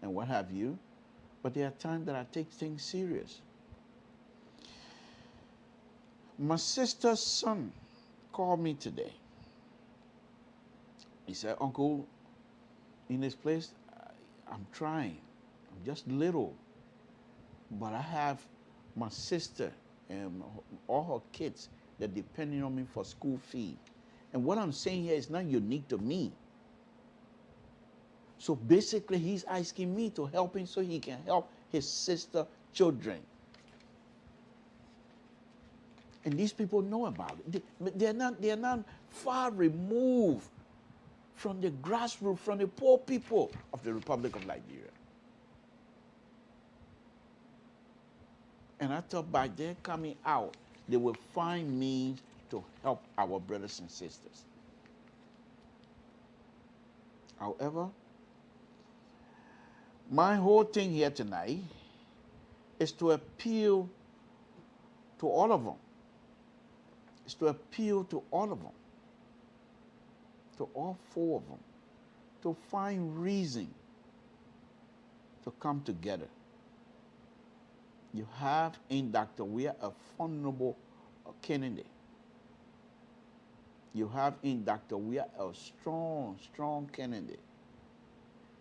and what have you, but there are times that I take things serious. My sister's son called me today. He said, Uncle, in this place, I'm trying. I'm just little. But I have my sister and all her kids that depending on me for school fee. And what I'm saying here is not unique to me. So basically, he's asking me to help him so he can help his sister's children. And these people know about it. They're not far removed from the grassroots, from the poor people of the Republic of Liberia. And I thought by their coming out, they will find means to help our brothers and sisters. However, my whole thing here tonight is to appeal to all of them. It's to appeal to all of them, to all four of them, to find reason to come together. You have in Dr. Weah a vulnerable candidate. You have in Dr. Weah a strong, strong candidate.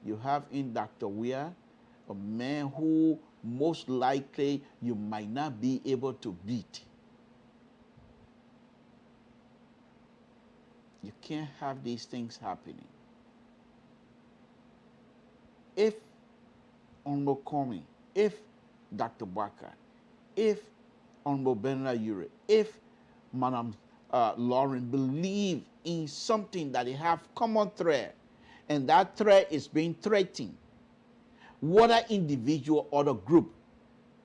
You have in Dr. Weah a man who most likely you might not be able to beat. You can't have these things happening. If Honorable Comey, if Dr. Baka, if Honorable Benra Ure, if Madam Lauren believe in something that they have common thread, and that threat is being threatened, whether individual or the group,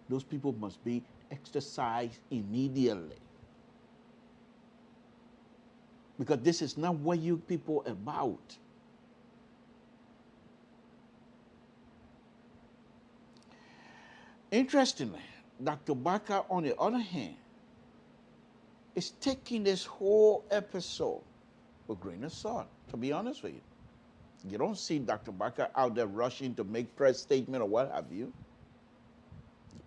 those people must be exercised immediately. Because this is not what you people are about. Interestingly, Dr. Baka, on the other hand, is taking this whole episode with a grain of salt, to be honest with you. You don't see Dr. Baka out there rushing to make press statement or what have you.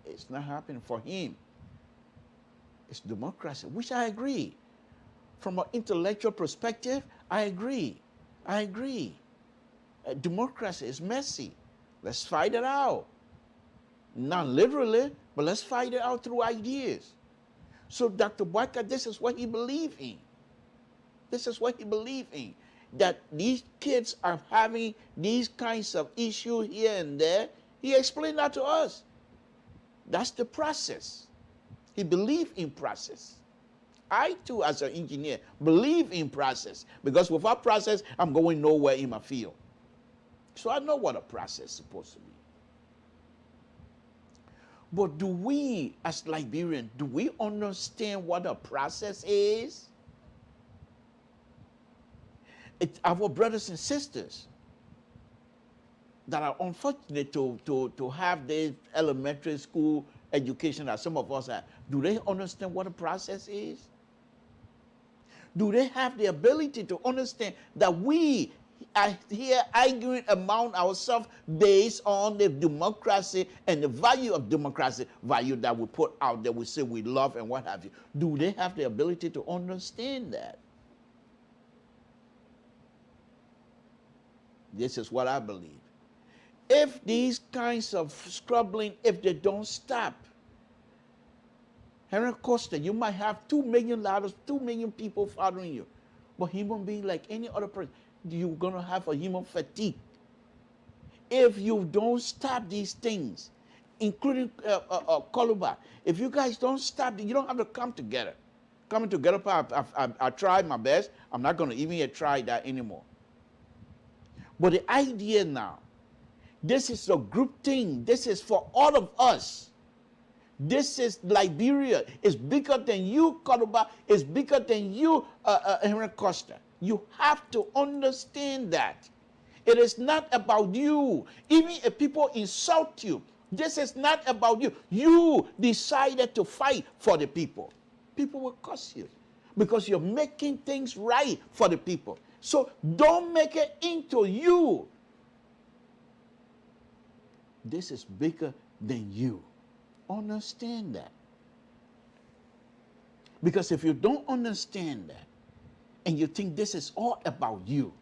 It's not happening for him. It's democracy, which I agree. From an intellectual perspective, I agree. I agree. Democracy is messy. Let's fight it out. Not literally, but let's fight it out through ideas. So Dr. Baka, this is what he believed in. This is what he believed in. That these kids are having these kinds of issues here and there. He explained that to us. That's the process. He believed in process. I too, as an engineer, believe in process. Because without process, I'm going nowhere in my field. So I know what a process is supposed to be. But do we, as Liberians, do we understand what a process is? It's our brothers and sisters that are unfortunate to have this elementary school education that some of us have. Do they understand what a process is? Do they have the ability to understand that we are here arguing among ourselves based on the democracy and the value of democracy, value that we put out there, we say we love and what have you? Do they have the ability to understand that? This is what I believe. If these kinds of scrabbling, if they don't stop, Henry Costa, you might have 2 million ladders, 2 million people following you. But human being like any other person, you're going to have a human fatigue. If you don't stop these things, including Koluba, if you guys don't stop, you don't have to come together. Coming together, I tried my best. I'm not going to even try that anymore. But the idea now, this is a group thing. This is for all of us. This is Liberia. It's bigger than you, Koluba. It's bigger than you, Henry Costa. You have to understand that. It is not about you. Even if people insult you, this is not about you. You decided to fight for the people. People will curse you because you're making things right for the people. So don't make it into you. This is bigger than you. Understand that. Because if you don't understand that, and you think this is all about you,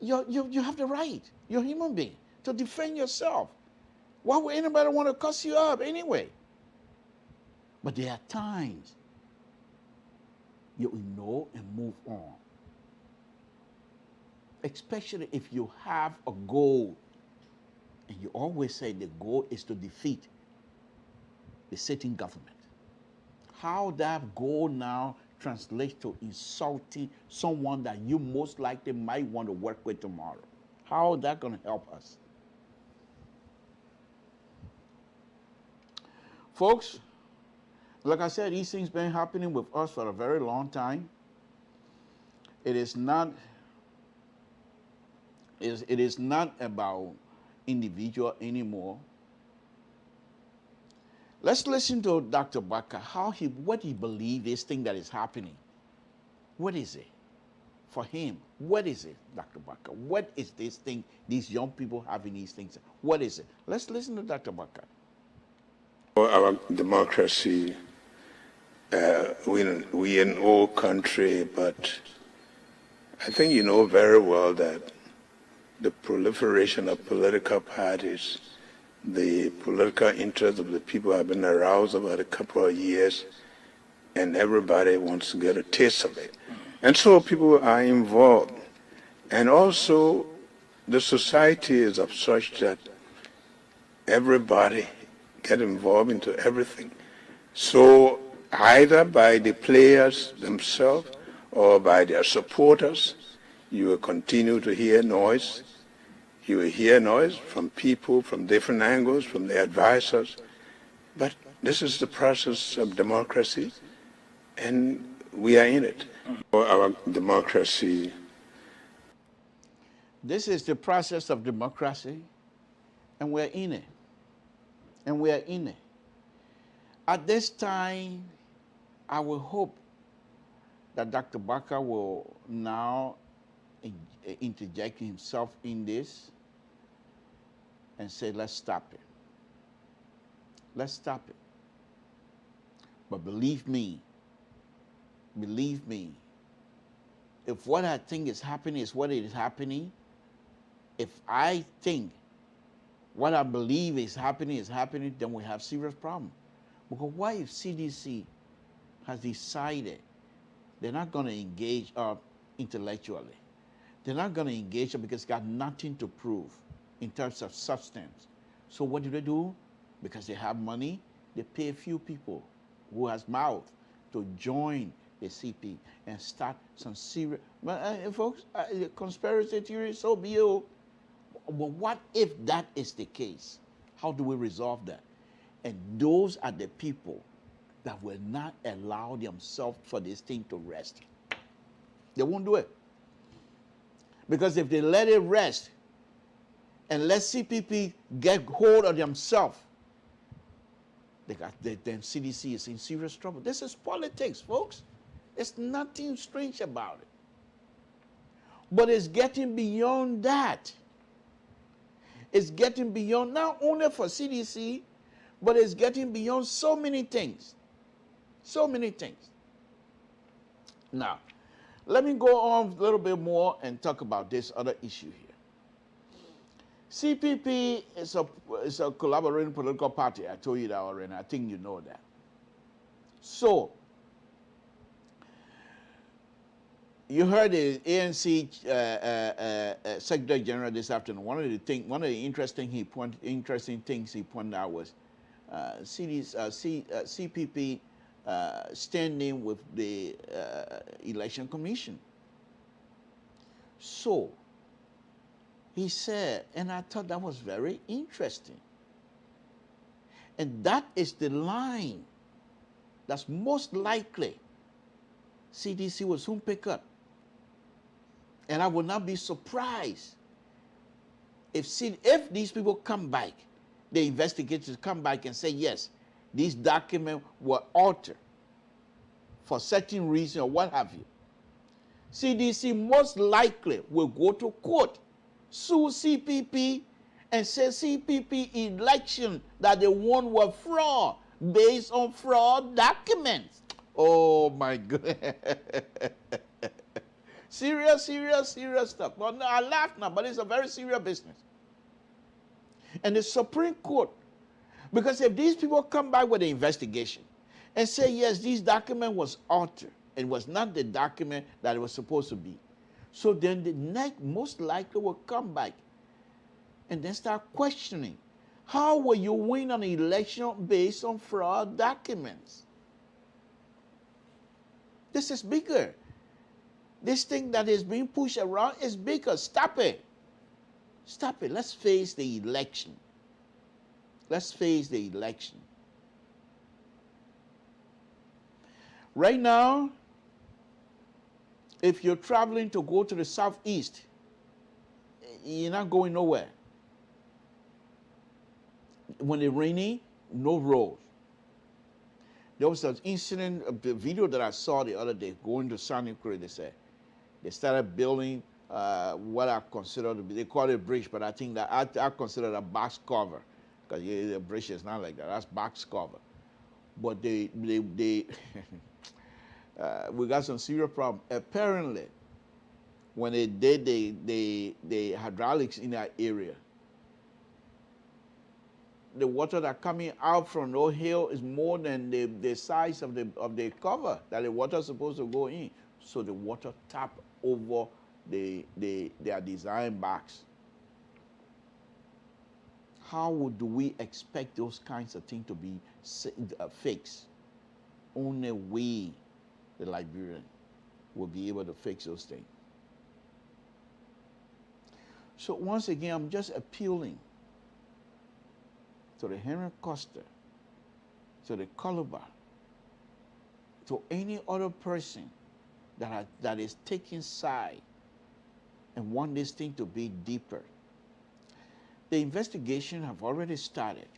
you have the right, you're a human being, to defend yourself. Why would anybody want to cuss you up anyway? But there are times you know and move on. Especially if you have a goal, and you always say the goal is to defeat the sitting government. How that goal now translates to insulting someone that you most likely might want to work with tomorrow. How is that going to help us? Folks, like I said, these things been happening with us for a very long time. It is not about individual anymore. Let's listen to Dr. Baka, what he believes this thing that is happening. What is it for him? What is it, Dr. Baka? What is this thing, these young people having these things? What is it? Let's listen to Dr. Baka. Our democracy, we an old country, but I think you know very well that the proliferation of political parties, the political interests of the people have been aroused about a couple of years, and everybody wants to get a taste of it. And so people are involved. And also, the society is of such that everybody get involved into everything. So either by the players themselves or by their supporters, You will continue to hear noise. You will hear noise from people from different angles, from the advisors. But this is the process of democracy, and we are in it. For our democracy. This is the process of democracy, and we're in it. And we are in it. At this time, I will hope that Dr. Barker will now interject himself in this and say, let's stop it. Let's stop it. But believe me, if what I think is happening is what is happening, if I think what I believe is happening, then we have serious problem. Because why if CDC has decided they're not going to engage intellectually? They're not going to engage because it's got nothing to prove in terms of substance. So what do? Because they have money, they pay a few people who has mouth to join the CP and start some serious, folks, conspiracy theory, so be it. But what if that is the case? How do we resolve that? And those are the people that will not allow themselves for this thing to rest. They won't do it. Because if they let it rest and let CPP get hold of themselves, then CDC is in serious trouble. This is politics, folks. There's nothing strange about it. But it's getting beyond that. It's getting beyond, not only for CDC, but it's getting beyond so many things. So many things. Now, let me go on a little bit more and talk about this other issue here. CPP is a collaborating political party. I told you that already. I think you know that. So, you heard the ANC Secretary General this afternoon. One of the interesting things he pointed out was CPP standing with the Election Commission. So he said, and I thought that was very interesting. And that is the line that's most likely CDC will soon pick up. And I would not be surprised if these people come back, the investigators come back and say, yes, these documents were altered for certain reason or what have you. CDC most likely will go to court, sue CPP, and say CPP election that they won were fraud based on fraud documents. Oh my goodness. Serious stuff. Well, no, I laugh now, but it's a very serious business. And the Supreme Court, because if these people come back with an investigation and say, yes, this document was altered, it was not the document that it was supposed to be. So then the next most likely will come back and then start questioning, how will you win an election based on fraud documents? This is bigger. This thing that is being pushed around is bigger. Stop it. Stop it. Let's face the election. Let's face the election. Right now, if you're traveling to go to the southeast, you're not going nowhere. When it's raining, no roads. There was an incident, a video that I saw the other day, going to Santa Cruz, they said. They started building what I consider to be, they call it a bridge, but I think that I consider it a box cover. Because the bridge is not like that, that's box cover. But they we got some serious problem. Apparently, when they did the hydraulics in that area, the water that coming out from the hill is more than the size of the cover that the water is supposed to go in. So the water tap over their design box. How do we expect those kinds of things to be fixed? Only we, the Liberian, will be able to fix those things. So once again, I'm just appealing to the Henry Costa, to the Calabar, to any other person that is taking side and want this thing to be deeper. The investigation have already started.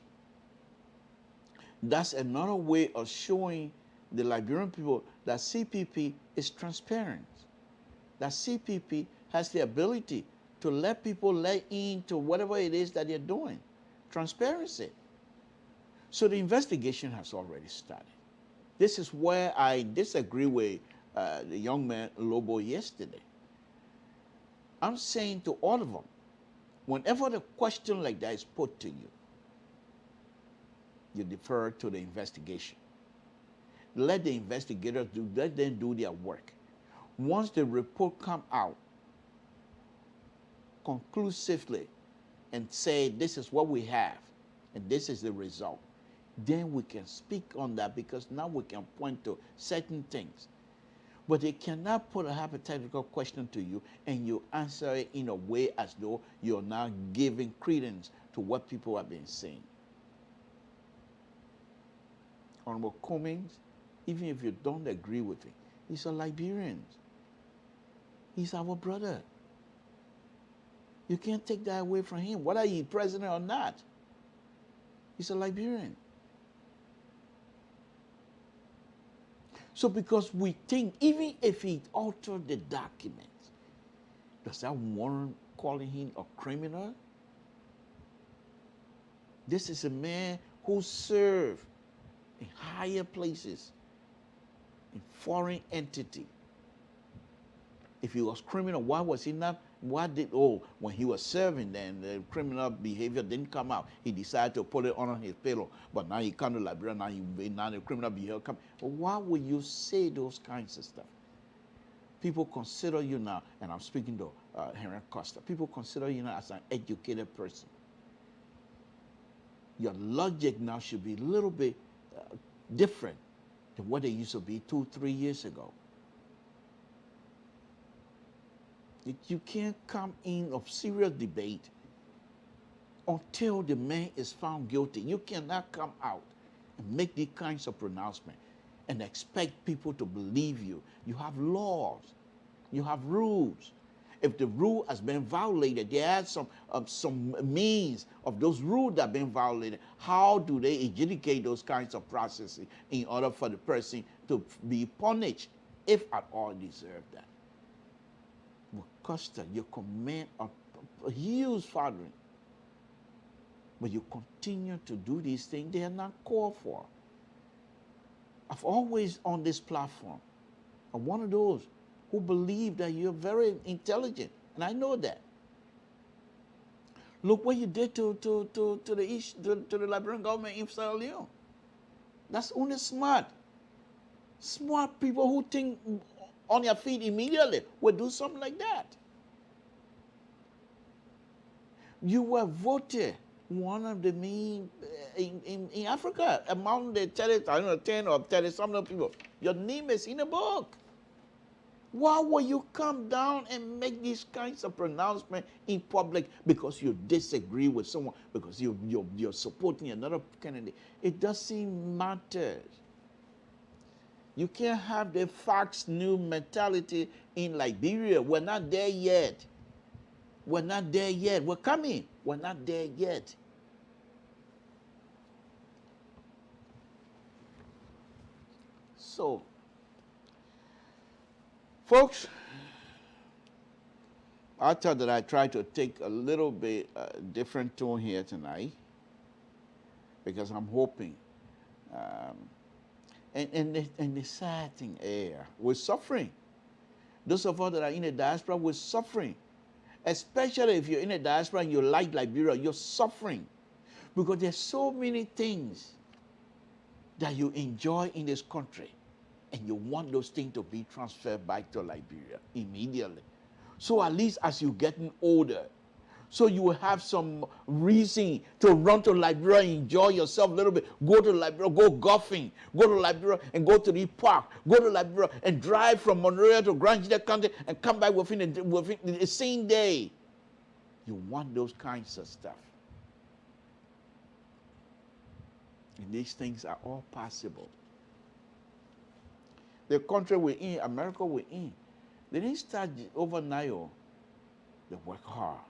That's another way of showing the Liberian people that CPP is transparent, that CPP has the ability to let people let into whatever it is that they're doing. Transparency. So the investigation has already started. This is where I disagree with the young man Lobo yesterday. I'm saying to all of them, whenever the question like that is put to you, you defer to the investigation. Let the investigators let them do their work. Once the report come out conclusively and say this is what we have and this is the result, then we can speak on that, because now we can point to certain things. But they cannot put a hypothetical question to you and you answer it in a way as though you're now giving credence to what people have been saying. Honorable Cummings, even if you don't agree with him, he's a Liberian. He's our brother. You can't take that away from him, whether he's president or not. He's a Liberian. So because we think, even if he altered the documents, does that warrant calling him a criminal? This is a man who served in higher places, in foreign entity. If he was criminal, why was he not? When he was serving, then the criminal behavior didn't come out. He decided to put it on his payroll. But now he come to Liberia, now the criminal behavior come. But why would you say those kinds of stuff? People consider you now, and I'm speaking to Henry Costa, people consider you now as an educated person. Your logic now should be a little bit different than what it used to be 2-3 years ago. You can't come in of serious debate until the man is found guilty. You cannot come out and make these kinds of pronouncements and expect people to believe you. You have laws. You have rules. If the rule has been violated, there are some means of those rules that have been violated. How do they adjudicate those kinds of processes in order for the person to be punished, if at all deserve that? Costa, you command a huge following, but you continue to do these things. They are not called for. I've always on this platform, I'm one of those who believe that you're very intelligent, and I know that. Look what you did to the Liberian government in Sierra Leone. That's only smart people who think on your feet immediately would do something like that. You were voted one of the main in Africa among the 10 or 30 some people. Your name is in the book. Why will you come down and make these kinds of pronouncements in public because you disagree with someone, because you're supporting another candidate? It doesn't matter. You can't have the Fox News mentality in Liberia. We're not there yet. We're not there yet. We're coming. We're not there yet. So, folks, I thought that I'd try to take a little bit different tone here tonight, because I'm hoping. And the sad thing, we're suffering. Those of us that are in the diaspora, we're suffering. Especially if you're in the diaspora and you like Liberia, you're suffering. Because there's so many things that you enjoy in this country, and you want those things to be transferred back to Liberia immediately. So at least as you're getting older, so you will have some reason to run to Liberia and enjoy yourself a little bit. Go to Liberia, go golfing. Go to Liberia and go to the park. Go to Liberia and drive from Monrovia to Grand County and come back within the same day. You want those kinds of stuff. And these things are all possible. The country we're in, America we're in, they didn't start overnight. They work hard.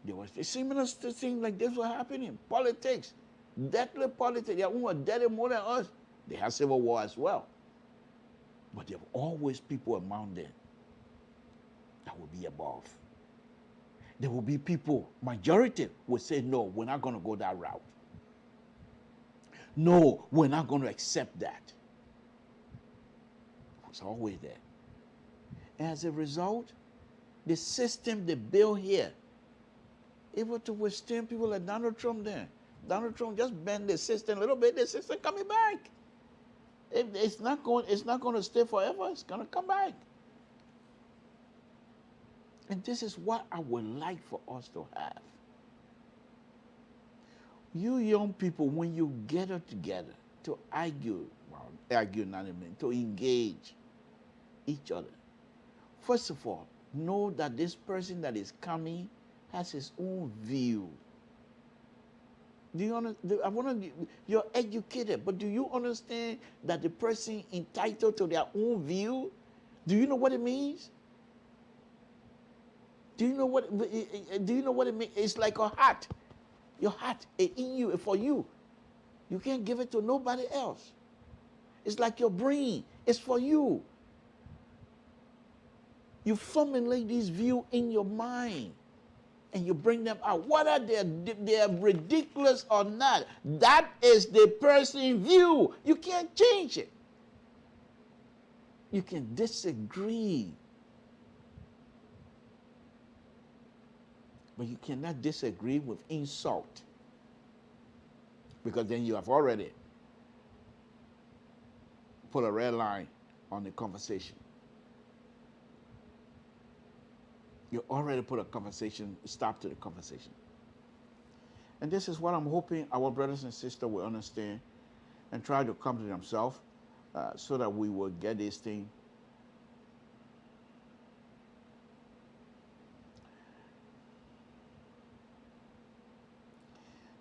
There was a similar thing like this was happening. Politics, deadly politics. They are deadly more than us. They have civil war as well. But there are always people among them that will be above. There will be people, majority will say, no, we're not going to go that route. No, we're not going to accept that. It's always there. As a result, the system they build here, able to withstand people like Donald Trump there. Donald Trump just bend the system a little bit, the system coming back. It's not going to stay forever, it's going to come back. And this is what I would like for us to have. You young people, when you gather together to argue, to engage each other, first of all, know that this person that is coming has his own view. Do you understand? You're educated, but do you understand that the person entitled to their own view? Do you know what it means? Do you know what it means? It's like a heart. Your heart in you, for you. You can't give it to nobody else. It's like your brain. It's for you. You formulate this view in your mind and you bring them out. Whether they're ridiculous or not, that is the person's view. You can't change it. You can disagree, but you cannot disagree with insult, because then you have already put a red line on the conversation. You already put a stop to the conversation. And this is what I'm hoping our brothers and sisters will understand and try to come to themselves so that we will get this thing.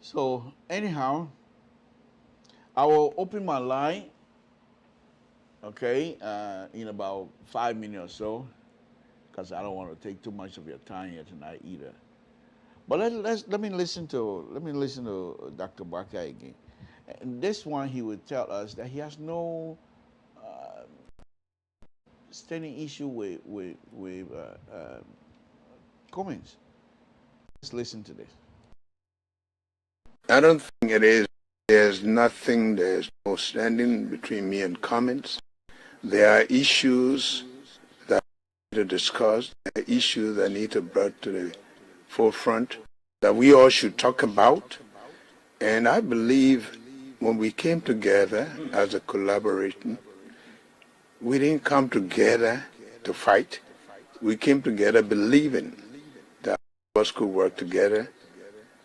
So anyhow, I will open my line, okay, in about 5 minutes or so, because I don't want to take too much of your time here tonight either. But let me listen to Dr. Bakai again. And this one, he would tell us that he has no standing issue with comments. Let's listen to this. I don't think it is. There's no standing between me and comments. There are issues that need to discuss, there are issues that need to be brought to the forefront that we all should talk about. And I believe when we came together as a collaboration, we didn't come together to fight. We came together believing that all of us could work together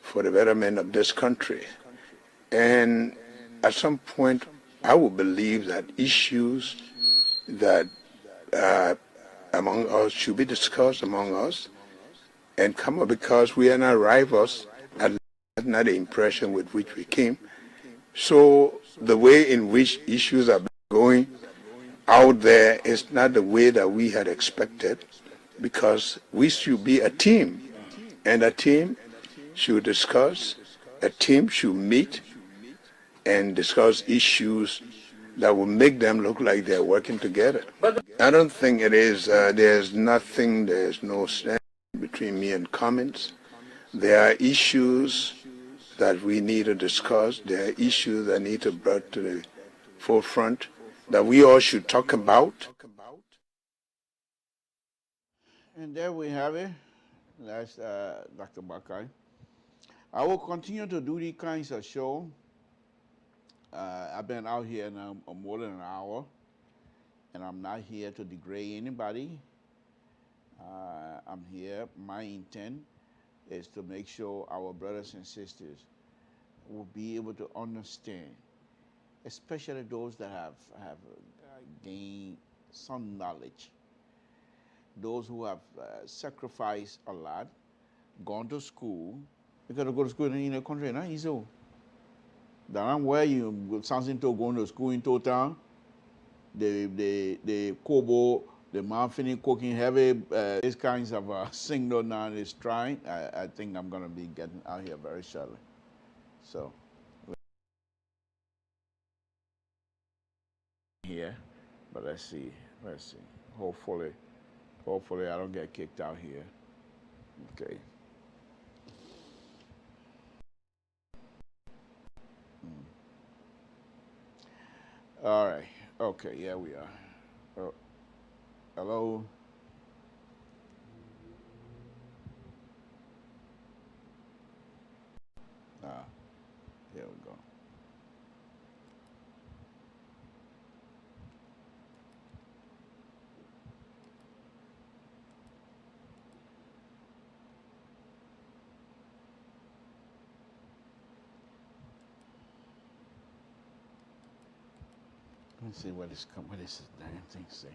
for the betterment of this country. And at some point, I will believe that issues that among us should be discussed among us and come up, because we are not rivals, and that's not the impression with which we came. So the way in which issues are going out there is not the way that we had expected, because we should be a team, and a team should discuss, a team should meet and discuss issues that will make them look like they're working together. But I don't think it is. There's no stand between me and comments. There are issues that we need to discuss. There are issues that need to be brought to the forefront that we all should talk about. And there we have it. That's Dr. Bakai. I will continue to do these kinds of shows. I've been out here now more than an hour, and I'm not here to degrade anybody. I'm here. My intent is to make sure our brothers and sisters will be able to understand, especially those that have gained some knowledge, those who have sacrificed a lot, gone to school, because to go to school in the country, not easy. Then where you go something to going to school in town, the Kobo, the man finish cooking heavy, these kinds of signal now is trying. I think I'm gonna be getting out here very shortly. So here, but let's see. Hopefully I don't get kicked out here. Okay. All right. Okay. Yeah, we are. Oh, hello. Ah, here we go. Let me see what this damn thing say.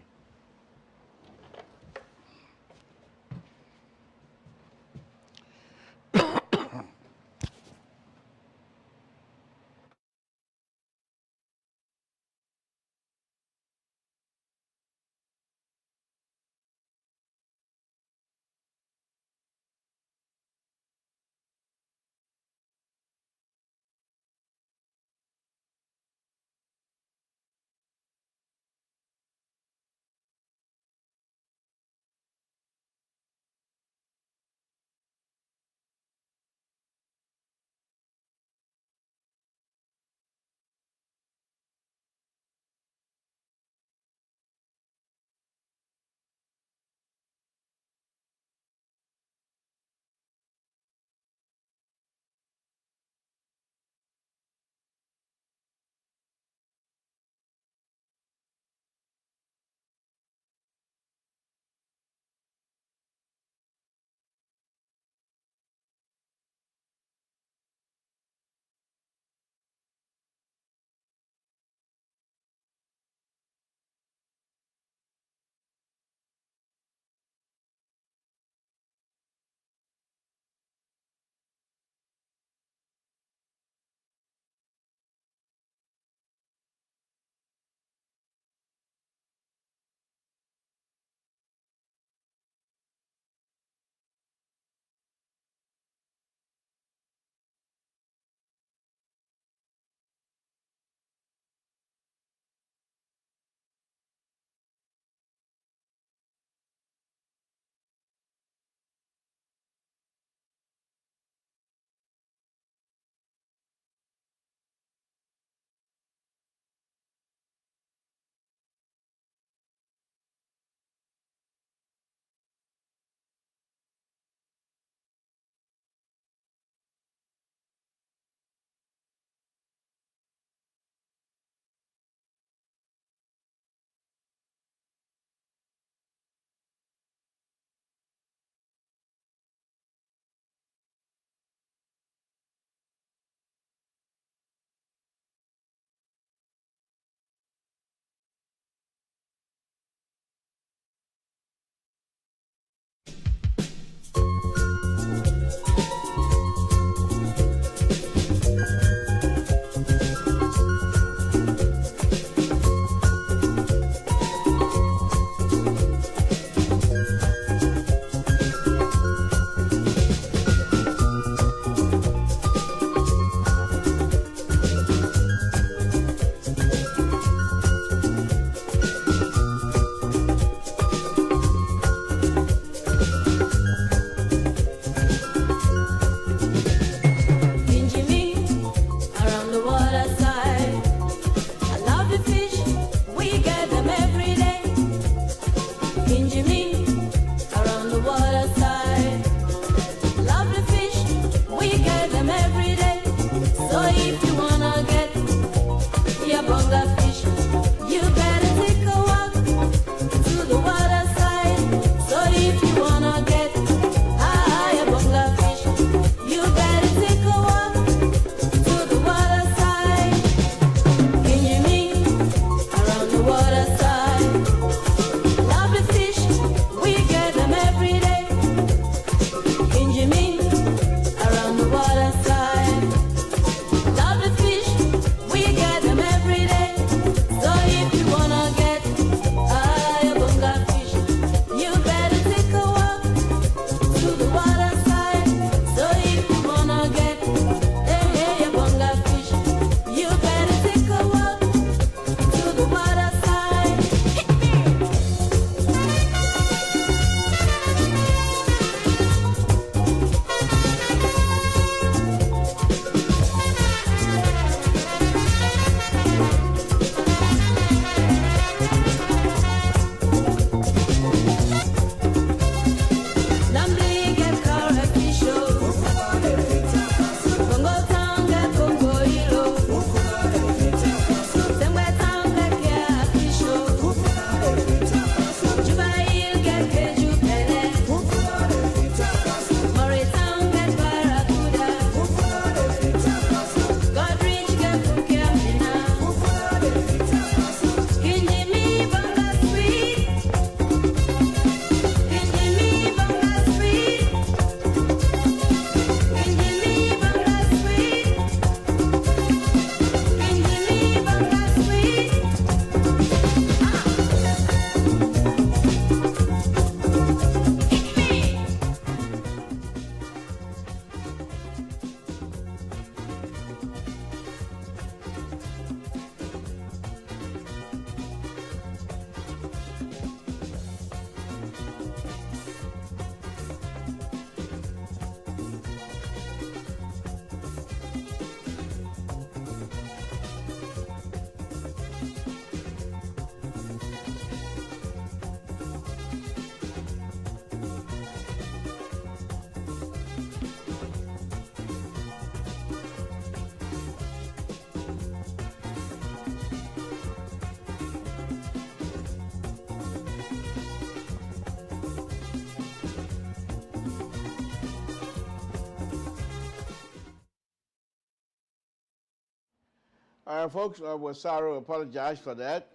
Folks, we're sorry. Apologize for that.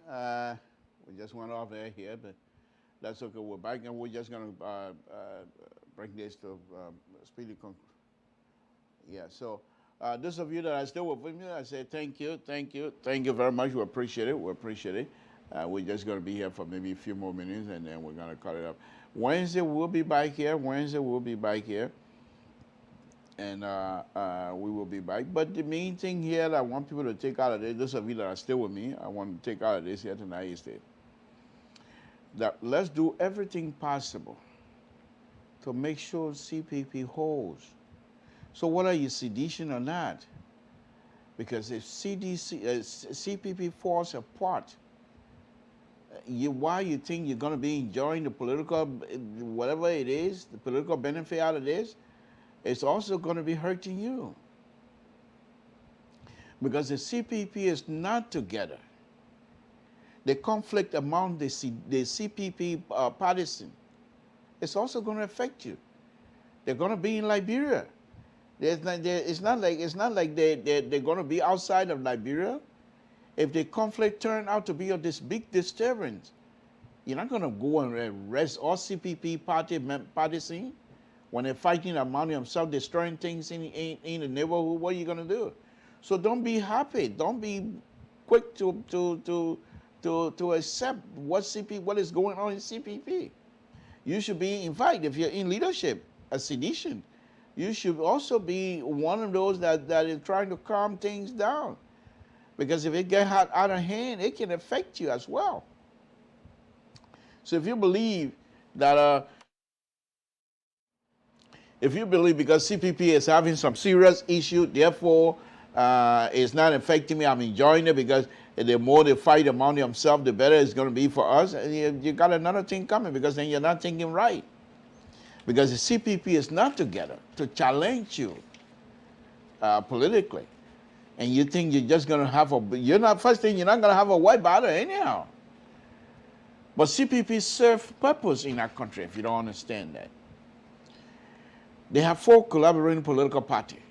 We just went off air here, but that's okay. We're back, and we're just going to bring this to speedy conclusion. Yeah, so those of you that are still with me, I say thank you very much. We appreciate it. We're just going to be here for maybe a few more minutes, and then we're going to cut it up. Wednesday, we'll be back here. And we will be back. But the main thing here that I want people to take out of this, those of you that are still with me, I want to take out of this here tonight is that let's do everything possible to make sure CPP holds. So whether you sedition or not, because if CPP falls apart, why you think you're going to be enjoying the political, whatever it is, the political benefit out of this, it's also going to be hurting you. Because the CPP is not together. The conflict among the CPP partisan is also going to affect you. They're going to be in Liberia. It's not like they're going to be outside of Liberia. If the conflict turned out to be of this big disturbance, you're not going to go and arrest all CPP partisans when they're fighting among themselves, destroying things in the neighborhood. What are you going to do? So don't be happy. Don't be quick to accept what is going on in CPP. You should be, in fact, if you're in leadership, a sedition, you should also be one of those that is trying to calm things down. Because if it gets out of hand, it can affect you as well. So if you believe that, because CPP is having some serious issue, therefore it's not affecting me, I'm enjoying it because the more they fight among themselves, the better it's going to be for us. And you got another thing coming because then you're not thinking right. Because the CPP is not together to challenge you politically. And you think you're just going to have you're not going to have a white battle anyhow. But CPP serve purpose in our country, if you don't understand that. They have 4 collaborating political parties,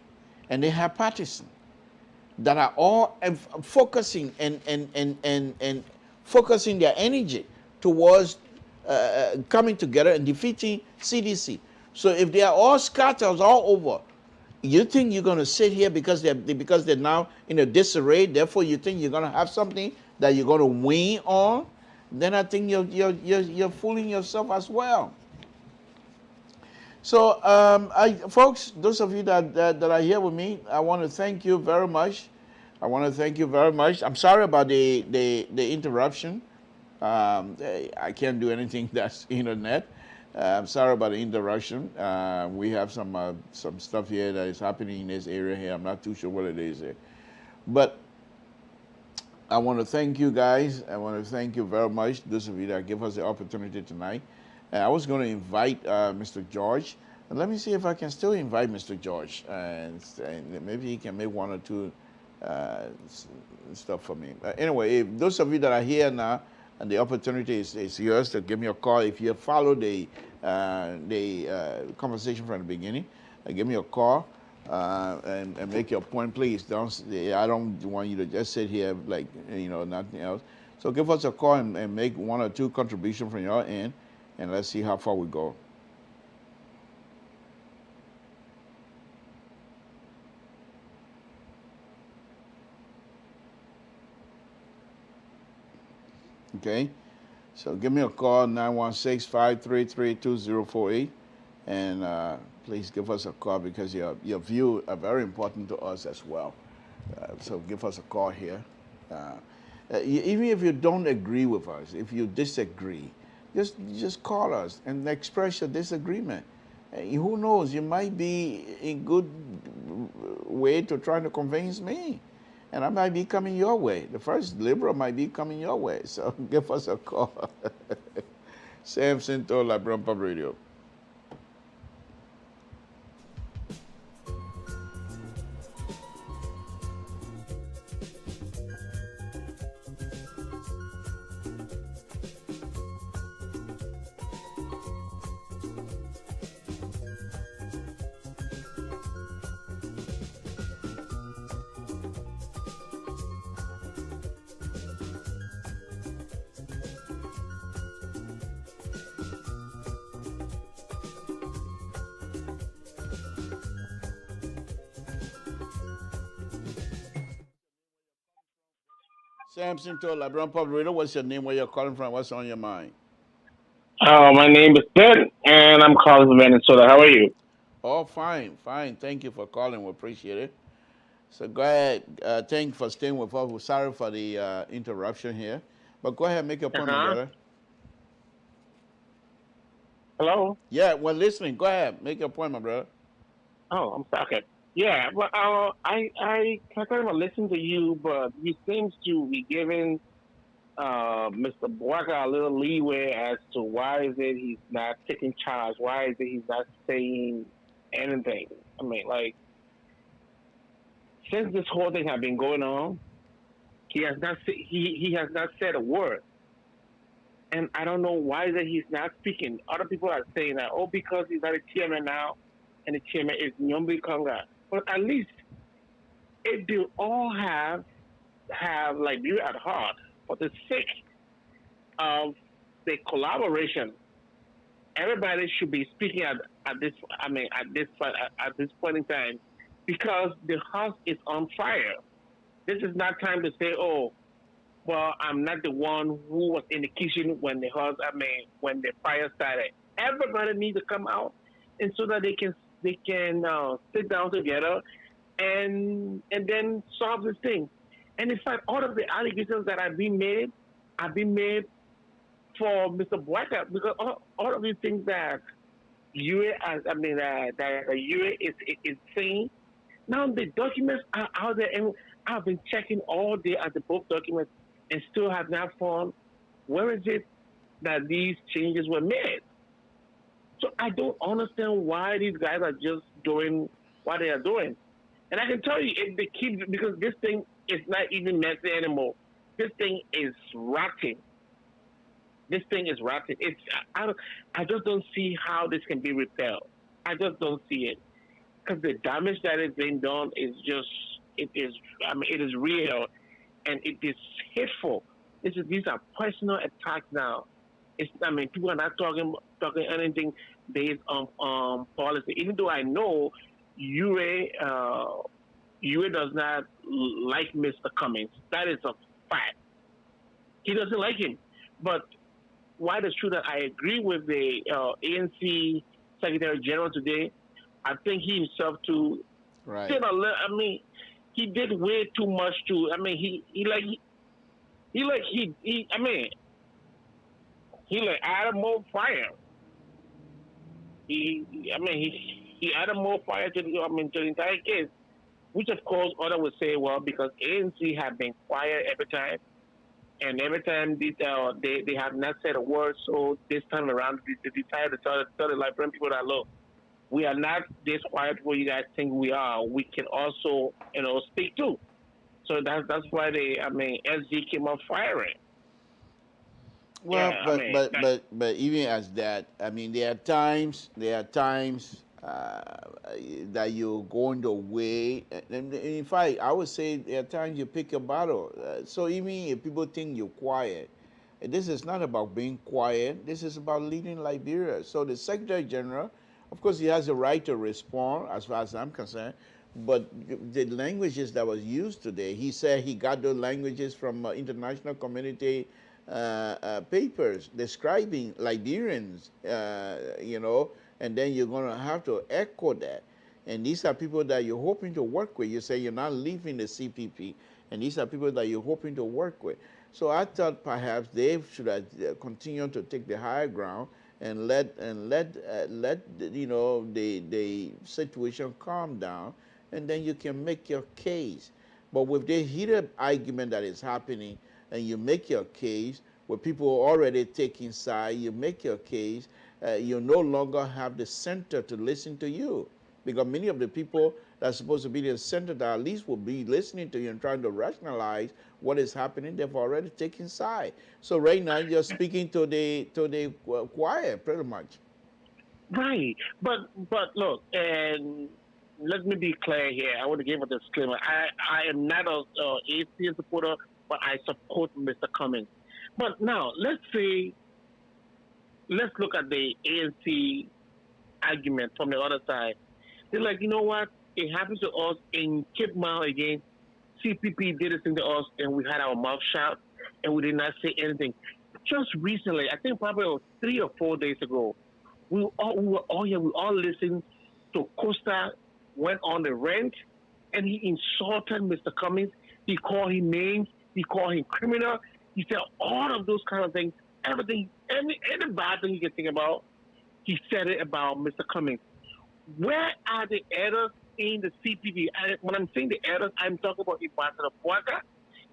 and they have partisans that are all focusing and focusing their energy towards coming together and defeating CDC. So if they are all scattered all over, you think you're going to sit here because they're now in a disarray, therefore you think you're going to have something that you're going to win on? Then I think you're fooling yourself as well. So, folks, those of you that are here with me, I want to thank you very much. I'm sorry about the interruption. I can't do anything that's internet. I'm sorry about the interruption. We have some stuff here that is happening in this area here. I'm not too sure what it is here. But I want to thank you guys. I want to thank you very much, those of you that give us the opportunity tonight. I was going to invite Mr. George. And let me see if I can still invite Mr. George. And maybe he can make 1 or 2 stuff for me. Anyway, if those of you that are here now, and the opportunity is yours to give me a call. If you follow the conversation from the beginning, give me a call and make your point, please. I don't want you to just sit here like, nothing else. So give us a call and make 1 or 2 contributions from your end, and let's see how far we go. Okay, so give me a call, 916-533-2048, and please give us a call because your view are very important to us as well. So give us a call here. Even if you don't agree with us, if you disagree, just call us and express your disagreement. Who knows, you might be in good way to try to convince me. And I might be coming your way. The first liberal might be coming your way. So give us a call. Sam Sinto, Libram Pub Radio. Samson to LeBron Public Radio. What's your name? Where you're calling from? What's on your mind? My name is Ben, and I'm calling from Minnesota. How are you? Oh, fine, fine. Thank you for calling. We appreciate it. So go ahead. Thank you for staying with us. We're sorry for the interruption here. But go ahead, make your Uh point, my huh. brother. Hello. Yeah, we're listening. Go ahead, make your point, my brother. Oh, I'm sorry. Okay. Yeah, but I kind of listen to you, but you seems to be giving Mr. Bwaka a little leeway as to why is it he's not taking charge? Why is it he's not saying anything? I mean, like since this whole thing has been going on, he has not said a word. And I don't know why that he's not speaking. Other people are saying that, oh, because he's not a chairman now, and the chairman is Nyombi Konga. But at least if they all have Liberia at heart for the sake of the collaboration, everybody should be speaking at this. I mean, at this point in time, because the house is on fire. This is not time to say, oh, well, I'm not the one who was in the kitchen when the house. I mean, when the fire started. Everybody needs to come out, and so that they can sit down together and then solve this thing. And in fact, all of the allegations that have been made for Mr. Bwaka because all of these things that that UA is saying. Now the documents are out there, and I've been checking all day at the both documents, and still have not found where is it that these changes were made. So I don't understand why these guys are just doing what they are doing. And I can tell you, if they keep because this thing is not even messy anymore. This thing is rotting. This thing is rotting. I just don't see how this can be repaired. I just don't see it because the damage that is being done is just it is. I mean, it is real, and it is hateful. These are personal attacks now. I mean, people are not talking anything based on policy. Even though I know UA does not like Mr. Cummings. That is a fact. He doesn't like him. But why the truth that I agree with the ANC Secretary General today, I think he himself too. Right. I mean, he did way too much to. I mean, he added more fire. He added more fire to the entire case, which of course others would say, well, because ANC have been quiet every time, and every time they have not said a word. So this time around, they decided to tell the Liberian people that look, we are not this quiet what you guys think we are. We can also speak too. So that's why SG came up firing. Well, Yeah, but even as that, I mean, there are times that you're going the way. And in fact, I would say there are times you pick a battle. So even if people think you're quiet, this is not about being quiet. This is about leading Liberia. So the Secretary General, of course, he has a right to respond, as far as I'm concerned. But the languages that was used today, he said he got those languages from international community papers describing Liberians, and then you're going to have to echo that. And these are people that you're hoping to work with. You say you're not leaving the CPP, and these are people that you're hoping to work with. So I thought perhaps they should continue to take the higher ground and let the situation calm down, and then you can make your case. But with the heated argument that is happening, and you make your case, with people already taking side, you make your case, you no longer have the center to listen to you. Because many of the people that are supposed to be the center that at least will be listening to you and trying to rationalize what is happening, they've already taken side. So right now you're speaking to the choir, pretty much. right. But look, and let me be clear here. I want to give a disclaimer. I am not a ACN supporter, but I support Mr. Cummings. But now let's look at the ANC argument from the other side. They're like, you know what? It happens to us in Cape Mount again. CPP did this thing to us, and we had our mouth shut, and we did not say anything. Just recently, I think probably 3 or 4 days ago, we were all here. We all listened to Costa went on the rant, and he insulted Mr. Cummings. He called him names. He called him criminal. He said all of those kind of things. Everything, any bad thing you can think about, he said it about Mr. Cummings. Where are the errors in the CPP? When I'm saying the errors, I'm talking about Ambassador Boaga,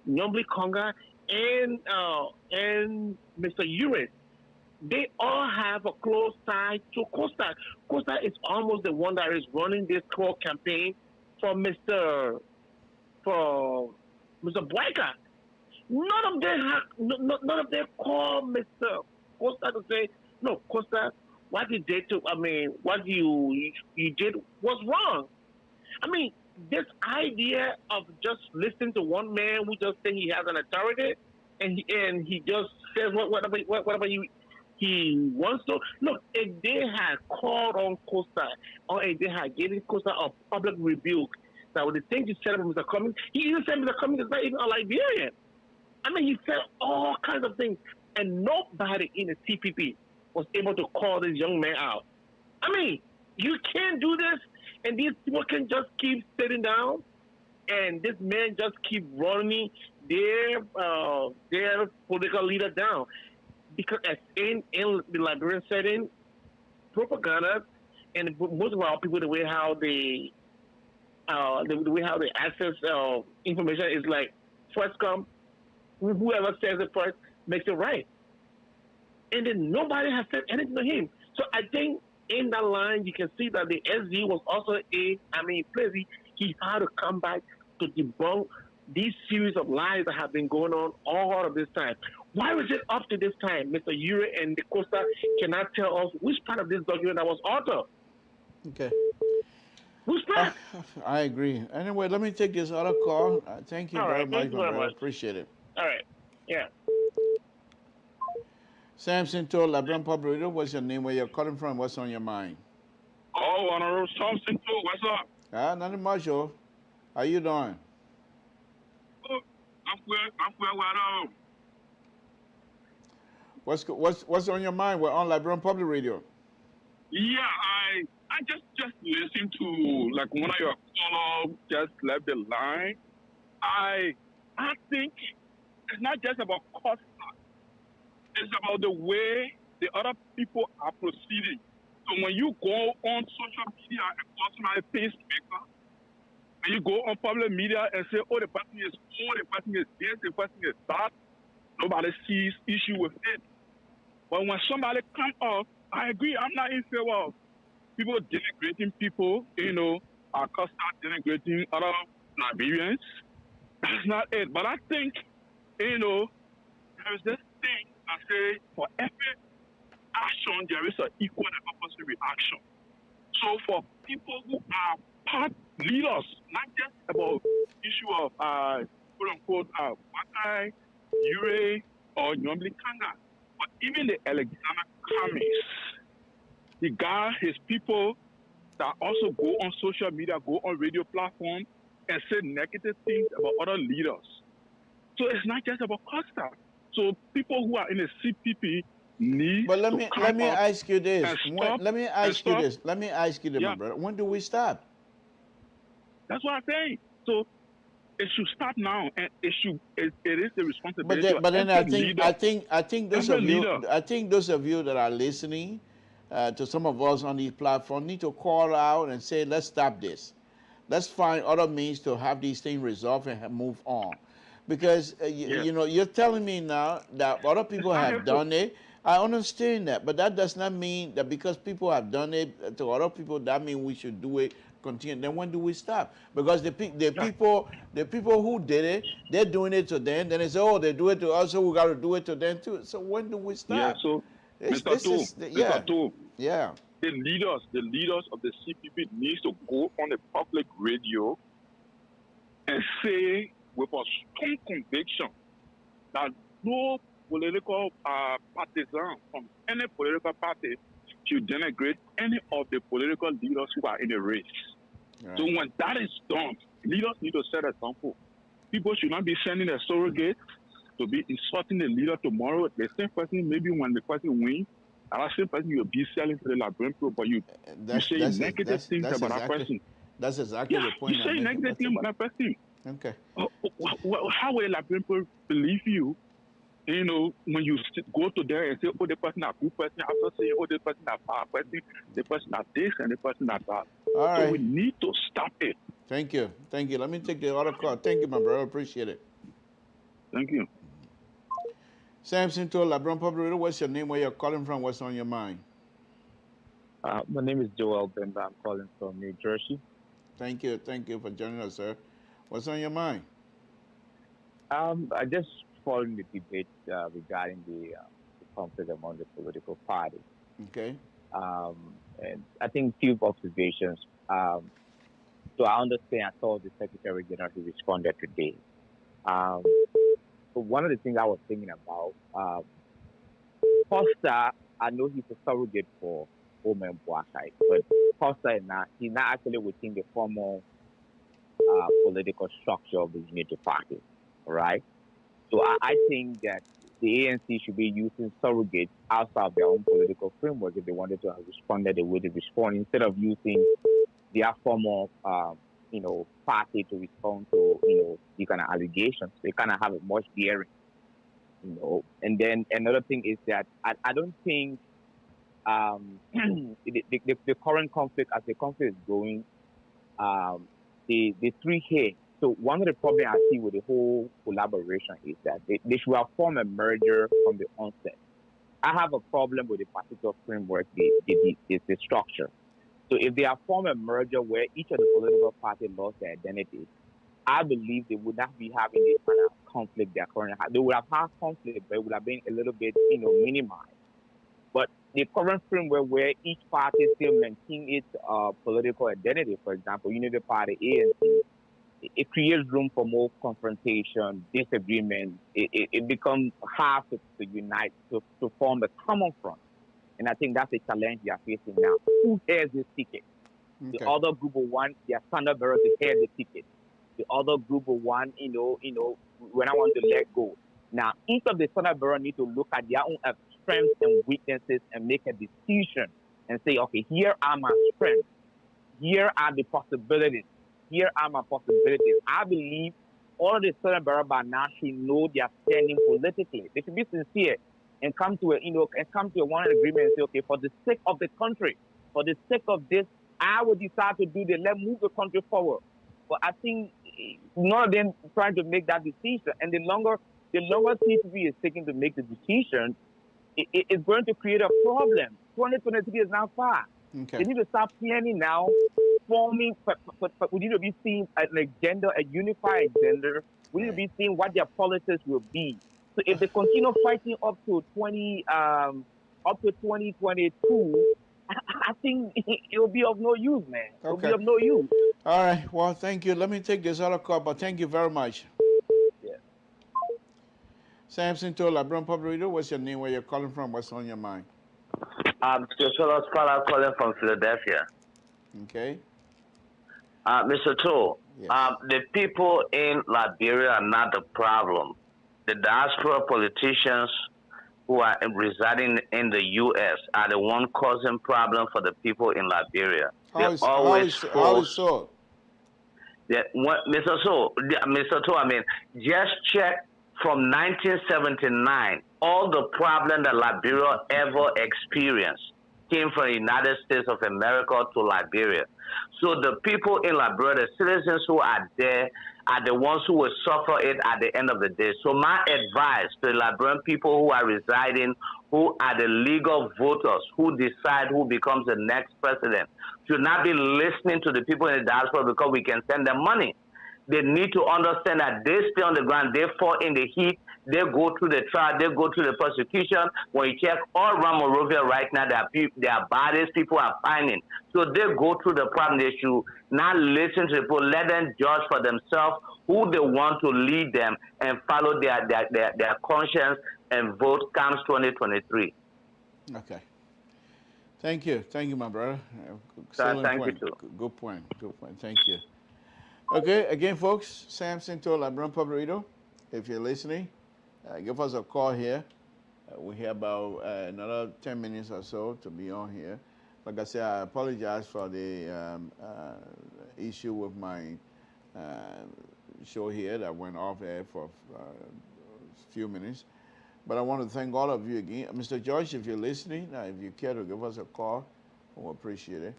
Nyombli Conga, and Mr. Ure. They all have a close tie to Costa. Costa is almost the one that is running this whole campaign for Mr. Boaga. None of them call Mr. Costa to say, no, Costa, what you did what you did was wrong. I mean, this idea of just listening to one man who just think he has an authority and he just says whatever he wants to. Look, if they had called on Costa or if they had given Costa a public rebuke that with the things he said about Mr. Cummings, he even said Mr. Cummings is not even a Liberian. I mean, he said all kinds of things, and nobody in the CPP was able to call this young man out. I mean, you can't do this, and these people can just keep sitting down, and this man just keep running their political leader down. Because as in the Liberian setting, propaganda and most of our people, the way how they access information is like first come, whoever says it first makes it right. And then nobody has said anything to him. So I think in that line, you can see that the SG was also crazy. He had to come back to debunk these series of lies that have been going on all of this time. Why was it up to this time, Mr. Ure and De Costa cannot tell us which part of this document that was altered? Okay. Which part? I agree. Anyway, let me take this other call. Thank you very much, thank you very much. Appreciate it. All right. Yeah. Samson told Liberian Public Radio, what's your name, where you're calling from, what's on your mind? Oh, Honorable Samson too. What's up? Nothing much, yo. How you doing? Oh, I'm well. What's on your mind? We're on Liberian Public Radio. Yeah, I just listened to like one of your callers just left the line. I think it's not just about cost. It's about the way the other people are proceeding. So when you go on social media and personal pacemaker, and you go on public media and say, oh, the person is poor, the person is this, the person is that, nobody sees issue with it. But when somebody comes up, I agree, I'm not in favor of people denigrating people, our Costa denigrating other Liberians. That's not it. But I think, there's this thing I say for every action, there is an equal and opposite reaction. So for people who are part leaders, not just about issue of quote unquote Wakai, Ure, or Nyombli Kanga, but even the Alexander Cummings, the guy, his people that also go on social media, go on radio platforms and say negative things about other leaders. So it's not just about Costa. So people who are in the CPP need. But let me ask you this. Let me ask you this, yeah. my brother. When do we stop? That's what I'm saying. So it should start now, and it is the responsibility. But then I think those of you, leader. I think those of you that are listening to some of us on these platforms need to call out and say, let's stop this. Let's find other means to have these things resolved and move on. Because you're telling me now that other people have done it. I understand that, but that does not mean that because people have done it to other people, that means we should do it. Continue. Then when do we stop? Because the people who did it, they're doing it to them. Then they say, oh, they do it to us, so we got to do it to them too. So when do we stop? Yeah. So Mr. Tool, yeah. The leaders of the CPP needs to go on the public radio and say with a strong conviction that no political partisan from any political party should denigrate any of the political leaders who are in the race. Right. So when that is done, leaders need to set an example. People should not be sending a surrogate to be insulting the leader tomorrow. The same person, maybe when the person wins, and that same person you'll be selling to the Liberian people, but you say negative things about that person. That's exactly Yeah, the point you I'm say making. negative things about that person. Okay. How will Liberian people believe you? You know, when you go to there and say, oh, the person is a good person, after saying, oh, the person is a bad person, the person is this and the person is that. All right. So we need to stop it. Thank you. Thank you. Let me take the other call. Thank you, my brother. Appreciate it. Thank you. Samson to LeBron Public Radio. What's your name? Where you're calling from? What's on your mind? My name is Joel Bemba. I'm calling from New Jersey. Thank you. Thank you for joining us, sir. What's on your mind? I just following the debate regarding the conflict among the political parties. Okay. And I think few observations. So I understand. I saw the Secretary General who responded today. So one of the things I was thinking about, Costa, I know he's a surrogate for Omen Boakai, but Costa he's not actually within the formal political structure of the Unity Party, right? So I think that the ANC should be using surrogates outside of their own political framework if they wanted to have responded the way they respond, instead of using their formal, party to respond to, the kind of allegations. They kind of have a much bearing, And then another thing is that I don't think the current conflict, as the conflict is going, the three here. So one of the problems I see with the whole collaboration is that they should have formed a merger from the onset. I have a problem with the particular framework, the structure. So if they have formed a merger where each of the political parties lost their identity, I believe they would not be having this kind of conflict they're currently having. They would have had conflict, but it would have been a little bit, minimized. But the current framework where each party still maintains its political identity, for example, Unity Party, ANC, it creates room for more confrontation, disagreement. It becomes hard to unite, to form a common front. And I think that's a challenge they are facing now. Who hears this ticket? Okay. The other group of one, they are standard bearer to hear the ticket. The other group of one, when I want to let go. Now, each of the standard bearer need to look at their own strengths and weaknesses and make a decision and say, okay, here are my strengths. Here are the possibilities. Here are my possibilities. I believe all of the standard bearer by now should know their standing politically. They should be sincere and come to a one agreement and say, okay, for the sake of the country, for the sake of this, I will decide to do this. Let's move the country forward. But I think none of them trying to make that decision. And the longer CTV is taking to make the decision, it's going to create a problem. 2023 is now far. Okay. They need to start planning now, forming. We need to be seeing an agenda, a unified agenda. We need to be seeing what their politics will be. So if they continue fighting up to 2022, I think it will be of no use, man. It will be of no use. All right. Well, thank you. Let me take this other call, but thank you very much. Yeah. Samson to LeBron Public Radio. What's your name? Where you're calling from? What's on your mind? I'm Joshua Spala calling from Philadelphia. Okay. Mr. Toll, yes. The people in Liberia are not the problem. The diaspora politicians who are residing in the U.S. are the one causing problem for the people in Liberia. How is so? Mr. Toll, I mean, just check from 1979, all the problem that Liberia ever experienced came from the United States of America to Liberia. So the people in Liberia, the citizens who are there, are the ones who will suffer it at the end of the day. So my advice to the Liberian people who are residing, who are the legal voters, who decide who becomes the next president, should not be listening to the people in the diaspora because we can send them money. They need to understand that they stay on the ground, they fall in the heat, they go through the trial, they go through the persecution. When you check all around Monrovia right now, there are bodies people are finding. So they go through the problem. They should not listen to people, let them judge for themselves who they want to lead them and follow their conscience and vote comes 2023. Okay. Thank you. Thank you, my brother. Thank you, too. Good point. Good point. Thank you. Okay, again, folks, Samson told LeBron Pobrito, if you're listening, give us a call here. We have about another 10 minutes or so to be on here. Like I said, I apologize for the issue with my show here that went off air for a few minutes. But I want to thank all of you again. Mr. George, if you're listening, if you care to give us a call, we'll appreciate it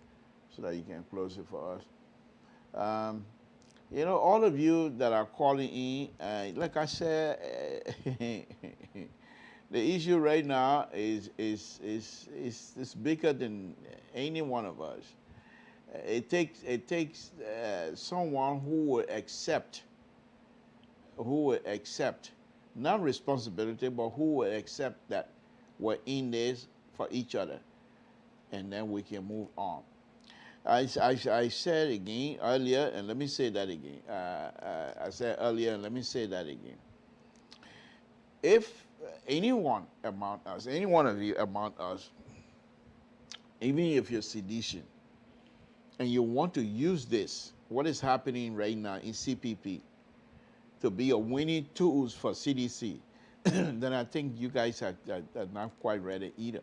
so that you can close it for us. You know, all of you that are calling in, like I said, the issue right now is bigger than any one of us. It takes someone who will accept, not responsibility, but who will accept that we're in this for each other, and then we can move on. I said again earlier, and let me say that again. I said earlier, and let me say that again. If anyone among us, any one of you among us, even if you're sedition, and you want to use this, what is happening right now in CPP, to be a winning tools for CDC, then I think you guys are not quite ready either.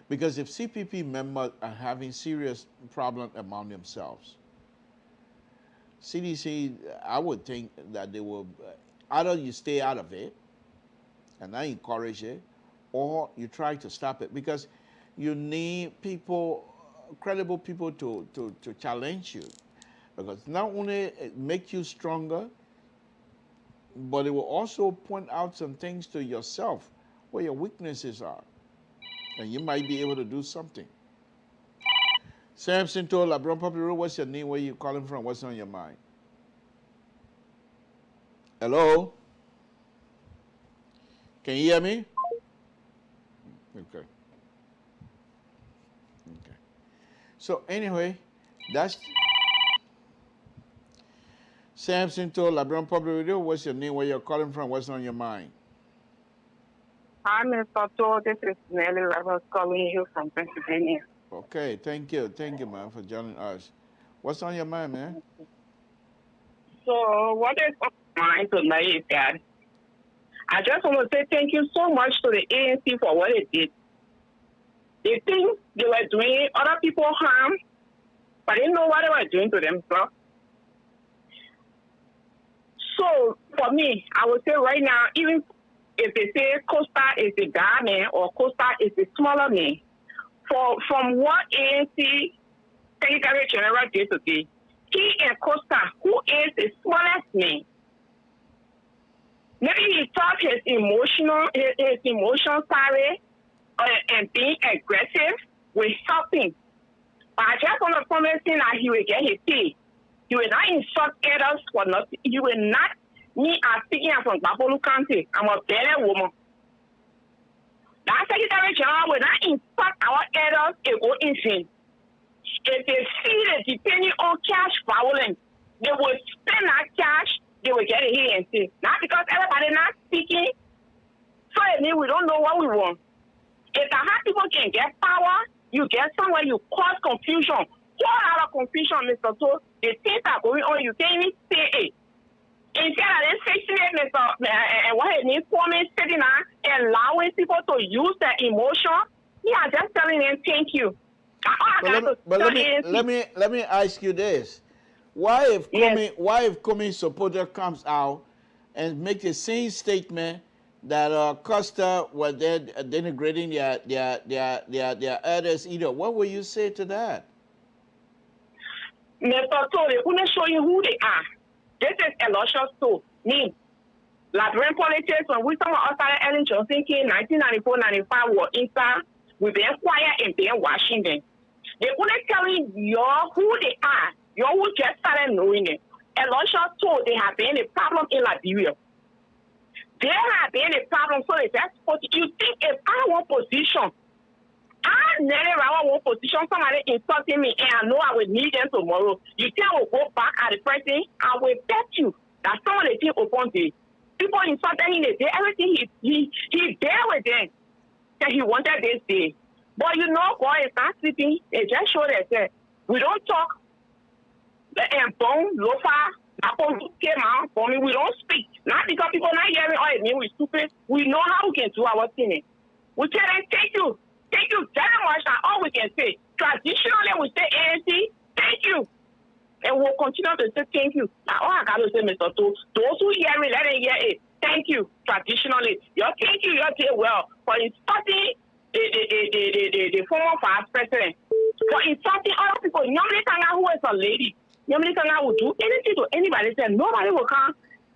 Because if CPP members are having serious problems among themselves, CDC, I would think that they will, either you stay out of it and not encourage it, or you try to stop it, because you need people, credible people to challenge you, because not only it makes you stronger, but it will also point out some things to yourself where your weaknesses are, and you might be able to do something. Samson told LeBron Pobrito, what's your name? Where you calling from? What's on your mind? Hello? Can you hear me? Okay. Okay. So anyway, that's Samson told LeBron Pobrito, what's your name? Where you're calling from? What's on your mind? Hi, Mr. Toll. This is Nelly. I was calling you from Pennsylvania. Okay, thank you. Thank you, man, for joining us. What's on your mind, man? So what is on my mind tonight is that I just want to say thank you so much to the ANC for what it did. They think they were doing other people harm, but they didn't know what they were doing to themselves. So for me, I would say right now, even if they say Costa is the bad man or Costa is the smaller man, from what ANC Secretary General did today, he and Costa, who is the smallest man, maybe he thought his emotion side and being aggressive will help him. But I just want to promise him that he will get his pay. He will not insult others for nothing. He will not. Me, I'm speaking from Babolu County. I'm a better woman. That Secretary General will not insult our elders and go insane. If they see that depending on cash violence, they will spend that cash, they will get it here and see. Not because everybody not speaking, so it means we don't know what we want. If the hard people can get power, you get somewhere, you cause confusion. Whole lot of confusion, Mr. So the things are going on, you can't even say it. Instead of them fixing it, and what it means for me sitting there, allowing people to use their emotion, yeah, just telling them thank you. But let me ask you this: why if Comey supporter comes out and make the same statement that Costa was there denigrating their elders either? What will you say to that? Mr. So they couldn't show you who they are. This is a luscious tool. Me, Liberian politics, when we started outside Ellen Johnson King, 1994-95, were inside, we been quiet and been watching them. They couldn't tell you who they are. You who just started knowing them. A luscious tool, they have been a problem in Liberia. They have been a problem, so they just put, you think if I want position, I never want position, somebody insulting me, and I know I will need them tomorrow. You think I will go back at the person? I will bet you that someone they think upon day. People insulted him the day, everything he there with them that he wanted this day. But you know, boy is not sleeping. They just show themselves. We don't talk. and bone, lofa, came out for me. We don't speak. Not because people not hearing all it mean we stupid. We know how we can do our thing. We tell them thank you. Thank you very much. That's all we can say. Traditionally we say ANC, thank you. And we'll continue to say thank you. Now all I gotta say, Mr. To those who hear me, let them hear it. Thank you. Traditionally. Your thank you, you say well for insulting the former vice president. For insulting other people. Normally Kanga who is a lady. Normally Kanga will do anything to anybody. Say nobody will come.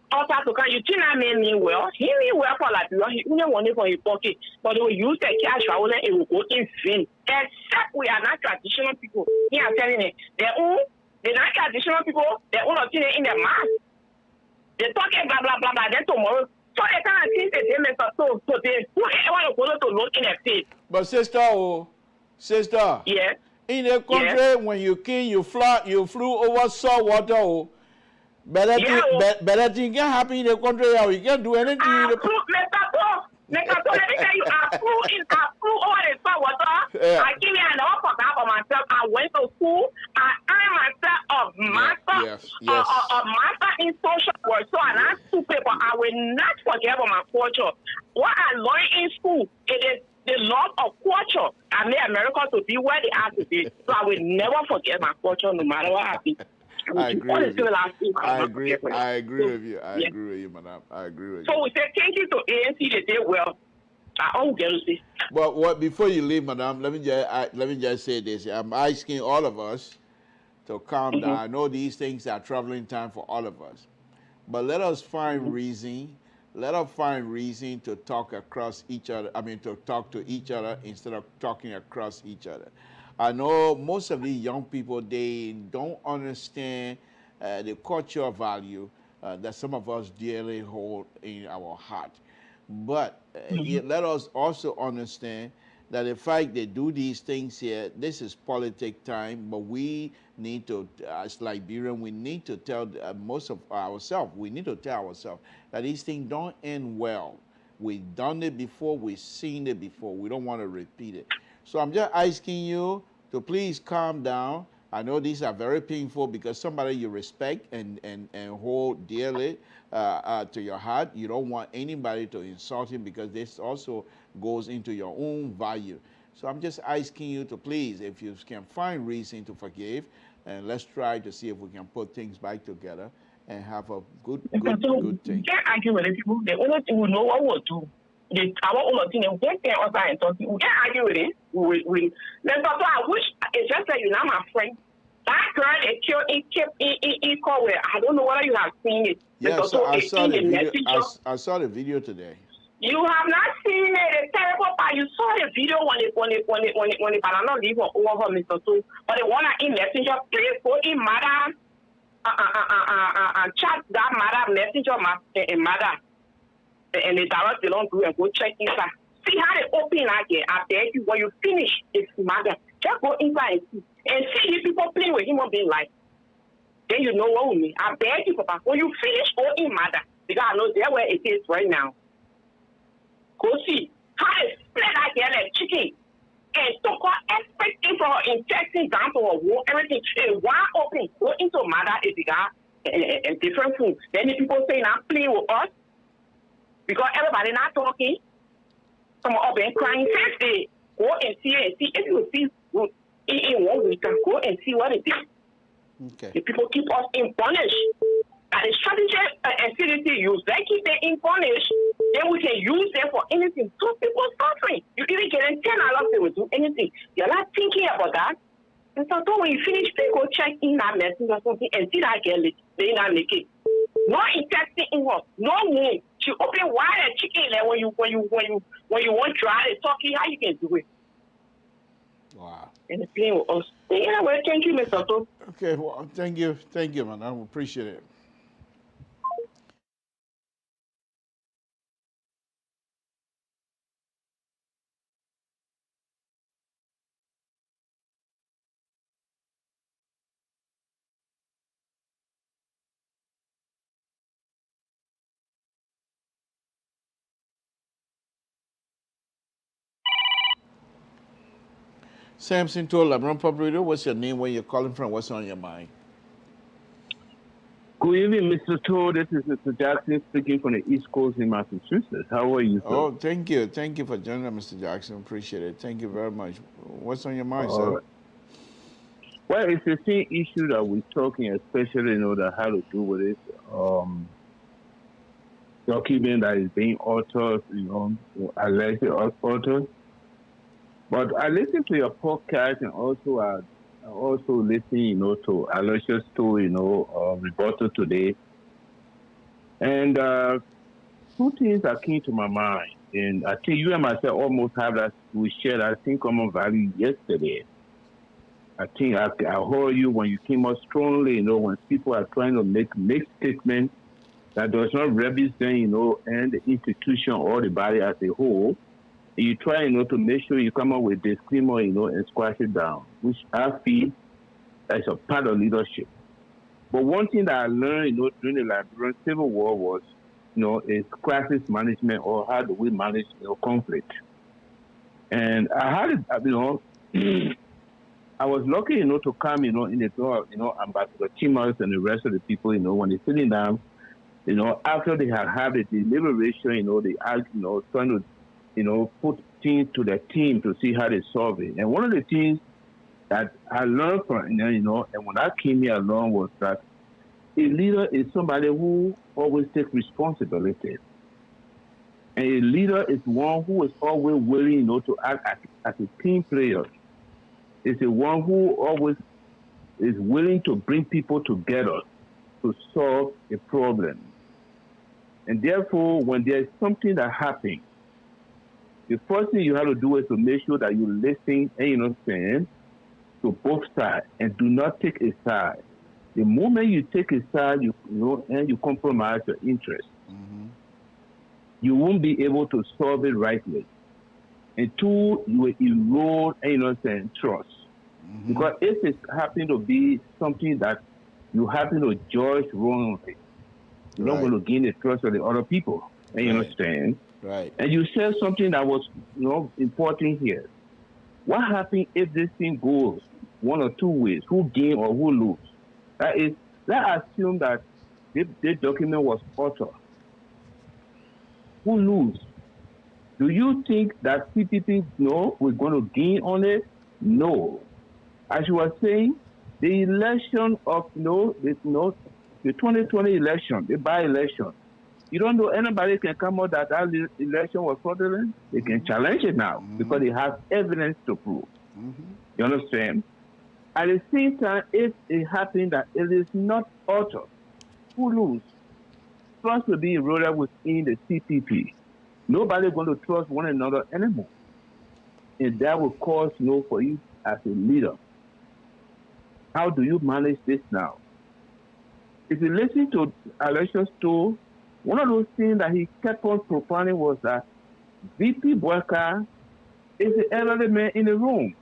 Also, to come, you think that man mean well. He mean well for like he only want it for his pocket, but they will use the cash for it will go in vain. Except we are not traditional people. He are telling it. They're not traditional people. They own a thing in their mouth. They talking blah blah blah blah. Then tomorrow, so they can't think that they make so they whoever want to look in their face. But sister. Yes. In the country, when you came, you flew over salt water. Better thing can happen in the country. You can't do anything. Let me tell you, I flew over the salt water. Yeah. I give you an offer for myself. I went to school. I earned myself a master, a master in social work. So I'm not stupid, but I will not forget about my culture. What I learned in school, it is the love of culture. I made America to be where they are to be. So I will never forget my culture, no matter what happens. I agree with you. I agree with you. I agree with you, madam. I agree with you. So we say thank you to ANC. They did well. I all get to say. But before you leave, madam, let me just say this. I'm asking all of us to calm down. I know these things are troubling time for all of us, but let us find reason. Let us find reason to talk across each other. I mean, to talk to each other instead of talking across each other. I know most of these young people, they don't understand the cultural value that some of us dearly hold in our heart. But let us also understand that the fact they do these things here, this is politic time, but we need to, as Liberian, we need to tell most of ourselves, we need to tell ourselves that these things don't end well. We've done it before, we've seen it before, we don't want to repeat it. So I'm just asking you to please calm down. I know these are very painful because somebody you respect and hold dearly to your heart. You don't want anybody to insult him because this also goes into your own value. So I'm just asking you to please, if you can find reason to forgive, and let's try to see if we can put things back together and have a good thing. You can't argue with the people. The only thing we know what we'll do. Our own thing, we can't also and talk. We can't argue with it. I wish it's just like you know my friend. That girl they killed in Korea. I don't know whether you have seen it. Yes, I saw the video. I saw the video today. You have not seen it. It's terrible part. You saw the video when the banana leave over her, Mr. So, but the one in messenger, please go in mother chat that mother messenger mother. And the direct they don't do and go check inside. See how they open again. I beg you, when you finish, it's matter. Just go inside and see the people playing with human being life. Then you know what we mean. I beg you, Papa. When you finish, go in matter. Because I know there where it is right now. Go see how they split again like chicken. And to call expecting for her intestine down to her wall, everything. And one open, go into matter, it got a different food. Then the people say, now playing with us. Because everybody not talking, some of them crying. First day, go and see it. See if you see in 1 week, go and see what it is. Okay. The people keep us in punish. And the strategy and CDC use, they keep them in punish. Then we can use them for anything. Two people suffering. You even get $10 they will do anything. You're not thinking about that. And so when you finish, they go check in that medicine or something and see that girl, they not make it. No intestine in her, no wound. She open wide and chicken like when you want to try the turkey, how you can do it? Wow. And it's playing with us. Yeah, well, thank you, Mr. Tom. Okay, well, thank you, man. I appreciate it. Samson told Labron Public Radio, what's your name, where you're calling from, what's on your mind? Good evening, Mr. Todd. This is Mr. Jackson speaking from the East Coast in Massachusetts. How are you, sir? Oh, thank you. Thank you for joining us, Mr. Jackson. Appreciate it. Thank you very much. What's on your mind, sir? Well, it's the same issue that we're talking, especially, that had to do with this document that is being altered, alleged altered. But I listened to your podcast, and also I listened, to Aloysius' story, rebuttal today. And two things that came to my mind. And I think you and myself almost have that, we shared that same common value yesterday. I think I heard you when you came out strongly, when people are trying to make statements that does not represent, and the institution or the body as a whole. You try, to make sure you come up with disclaimer, and squash it down, which I feel is a part of leadership. But one thing that I learned, during the Liberian Civil War was, is crisis management, or how do we manage, conflict. And I had, I was lucky, to come, in the door, Ambassador Chimals and the rest of the people, when they're sitting down, after they had the deliberation, they asked, trying to, put things to the team to see how they solve it. And one of the things that I learned from, and when I came here along was that a leader is somebody who always takes responsibility. And a leader is one who is always willing, to act as a team player. It's the one who always is willing to bring people together to solve a problem. And therefore, when there's something that happens, the first thing you have to do is to make sure that you listen and to both sides and do not take a side. The moment you take a side, and you compromise your interest, you won't be able to solve it rightly. And two, you will erode, trust. Because if it's happening to be something that you happen to judge wrongly, you're not going to gain the trust of the other people. You understand? Right. And you said something that was, important here. What happens if this thing goes one or two ways? Who gain or who lose? That is, let's assume that this document was altered. Who lose? Do you think that CPP, we're going to gain on it? No. As you were saying, the election of, the 2020 election, the by-election, you don't know anybody can come out that election was fraudulent. They can challenge it now because they have evidence to prove. You understand? At the same time, if it happens that it is not altered, who lose? Trust will be eroded within the CPP. Nobody going to trust one another anymore. And that will cause for you as a leader. How do you manage this now? If you listen to Aloysius Stowe, one of those things that he kept on propounding was that VP Boyka is the elderly man in the room.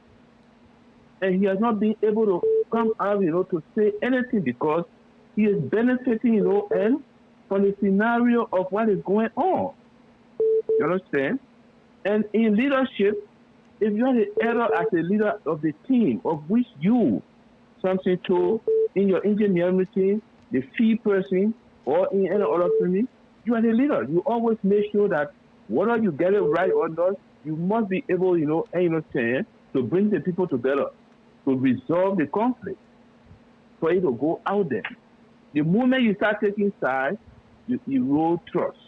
And he has not been able to come out, to say anything because he is benefiting, and from the scenario of what is going on. You understand? And in leadership, if you are the elder as a leader of the team, of which you, something to, in your engineering team, the fee person, or in any other thing, you are the leader. You always make sure that whether you get it right or not, you must be able, to bring the people together, to resolve the conflict, for it to go out there. The moment you start taking sides, you erode trust.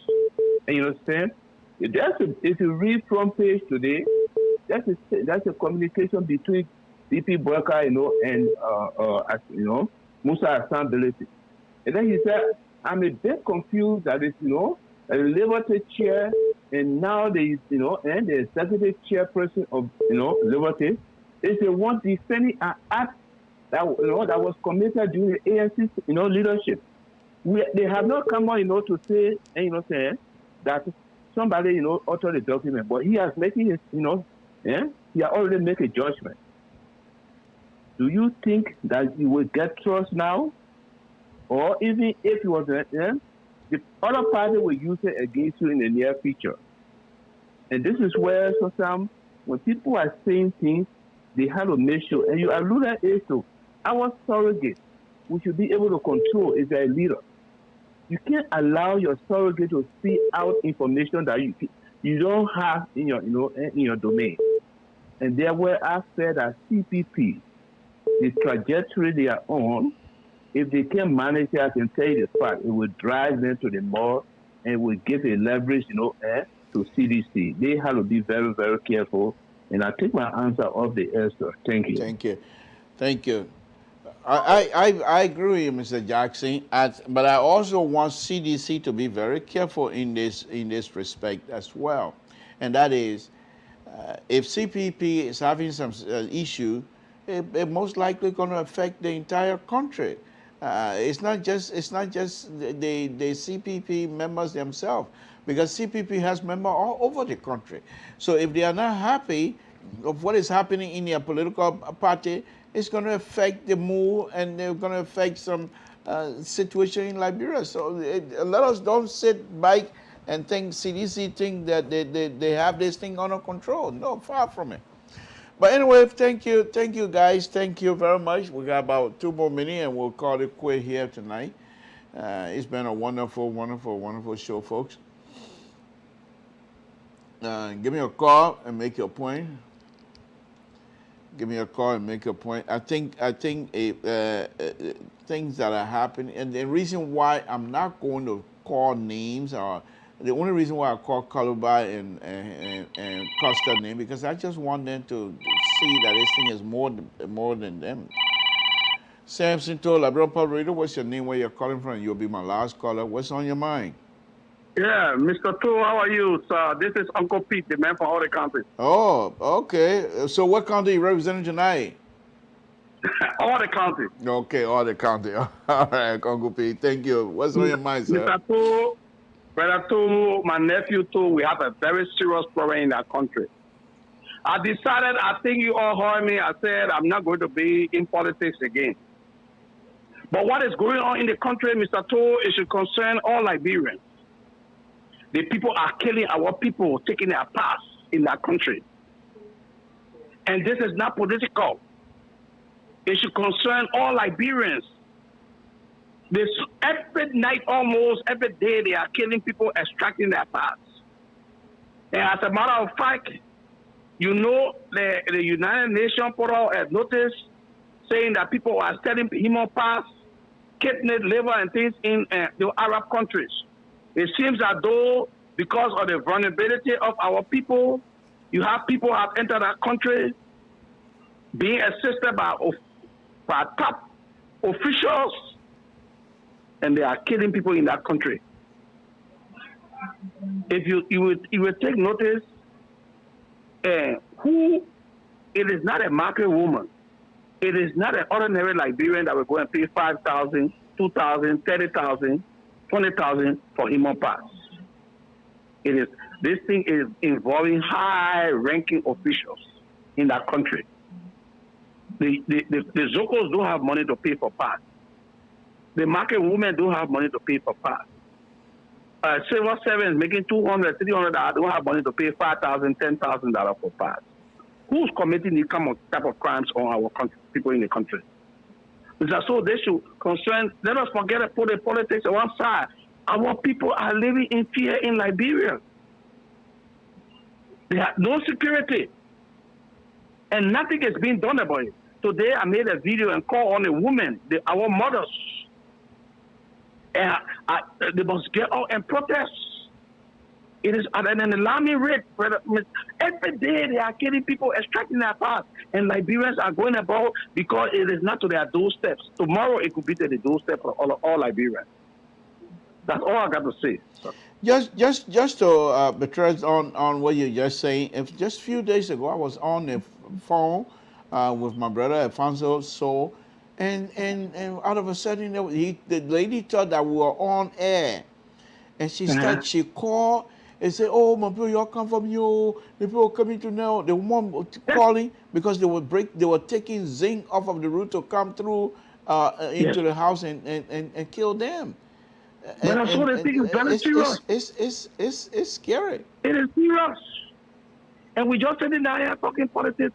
And you understand? If you read front page today, that's a communication between VP Boyka, and Musa Hassan Belete. And then he said, I'm a bit confused that it's, a Liberty chair, and now the and the executive chairperson of Liberty is the one defending an act that that was committed during the ANC leadership. They have not come on to say that somebody altered the document, but he has making it he has already made a judgment. Do you think that you will get trust now, or even if you was the other party will use it against you in the near future? And this is where sometimes when people are saying things, they have to make sure. And you alluded to our surrogate, we should be able to control is a leader. You can't allow your surrogate to see out information that you don't have in your in your domain. And there where I said that CPP, the trajectory they are on, if they can manage it, I can tell you the fact, it will drive them to the mall and will give a leverage, to CDC. They have to be very, very careful. And I take my answer off the air, sir. Thank you. Thank you. Thank you. I agree with you, Mr. Jackson, but I also want CDC to be very careful in this respect as well. And that is, if CPP is having some issue, it most likely going to affect the entire country. It's not just the CPP members themselves, because CPP has members all over the country. So if they are not happy of what is happening in their political party, it's going to affect the mood, and they're going to affect some situation in Liberia. So let us don't sit back and think CDC think that they have this thing under control. No, far from it. But anyway, thank you guys. Thank you very much. We got about 2 more minutes and we'll call it quit here tonight. It's been a wonderful, wonderful, wonderful show, folks. Give me a call and make your point. Give me a call and make a point. I think things that are happening, and the reason why I'm not going to call names, or the only reason why I call Kaluba and Costa name, because I just want them to see that this thing is more than them. Samson told Labrador Pub Radio, what's your name, where you're calling from? You'll be my last caller. What's on your mind? Yeah, Mr. Tu, how are you, sir? This is Uncle Pete, the man from all the counties. Oh, okay. So what county you representing tonight? All the counties. Okay, all the county. All right, Uncle Pete. Thank you. What's on your mind, sir? Mr. Tu, Brother Tu, my nephew Tu, we have a very serious problem in our country. I decided, I think you all heard me, I said I'm not going to be in politics again. But what is going on in the country, Mr. Tu, it should concern all Liberians. The people are killing our people, taking their paths in that country. And this is not political. It should concern all Liberians. Every night, almost every day, they are killing people, extracting their parts. And as a matter of fact, the United Nations put out a notice saying that people are selling human parts, kidney, liver, and things in the Arab countries. It seems as though because of the vulnerability of our people, you have people have entered our country being assisted by top officials, and they are killing people in that country. If you would take notice, it is not a market woman. It is not an ordinary Liberian that will go and pay 5,000, 2,000, 30,000, 20,000 for human parts. This thing is involving high-ranking officials in that country. The Zocos don't have money to pay for parts. The market women don't have money to pay for parts. Civil servants making $200, $300 don't have money to pay $5,000, $10,000 for parts. Who's committing these type of crimes on our country, people in the country? So they should concern. Let us forget to put the politics on one side. Our people are living in fear in Liberia. They have no security, and nothing is being done about it. Today, I made a video and called on the women, our mothers, and they must get out and protest. It is at an alarming rate. Every day they are killing people, extracting their parts, and Liberians are going about because it is not to their doorsteps. Tomorrow it could be to the doorstep of all Liberians. That's all I got to say. Just to buttress on what you're just saying, just a few days ago I was on the phone with my brother Alfonso So, and out of a sudden the lady thought that we were on air, and she called and said, "Oh, my people, y'all come from you. The people coming to now." The woman calling because they were taking zinc off of the roof to come through into the house and kill them. But I saw the thing is very serious. It's scary. It is serious. And we just sitting down here talking politics.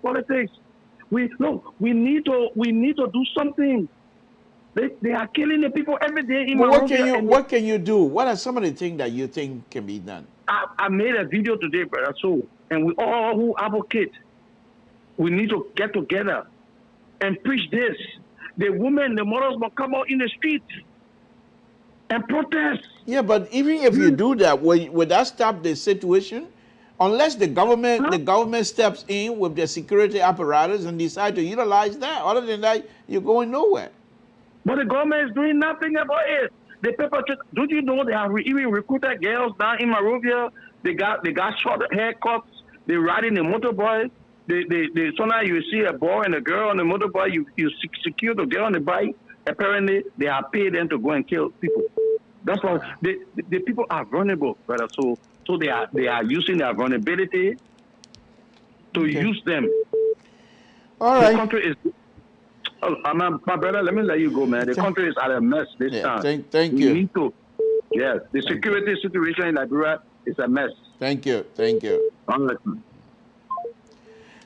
We need to do something. They are killing the people every day in But Monrovia. what can you do? What are some of the things that you think can be done? I made a video today, brother. So, and we all who advocate, we need to get together and preach this. The women, the mothers must come out in the streets and protest. Yeah, but even if you do that, would that stop the situation? Unless the government steps in with their security apparatus and decide to utilize that. Other than that, you're going nowhere. But the government is doing nothing about it. The perpetrator, don't you know they have even recruited girls down in Monrovia? They got short haircuts. They riding the motorbike. Sometimes you see a boy and a girl on the motorbike. You secure the girl on the bike. Apparently, they are paid them to go and kill people. That's why the people are vulnerable, brother. So they are using their vulnerability to use them. All right. The country is. My brother, let me let you go, man. The country is at a mess this time. Thank you. We need to. Yes, the security situation in Liberia is a mess. Thank you. All right.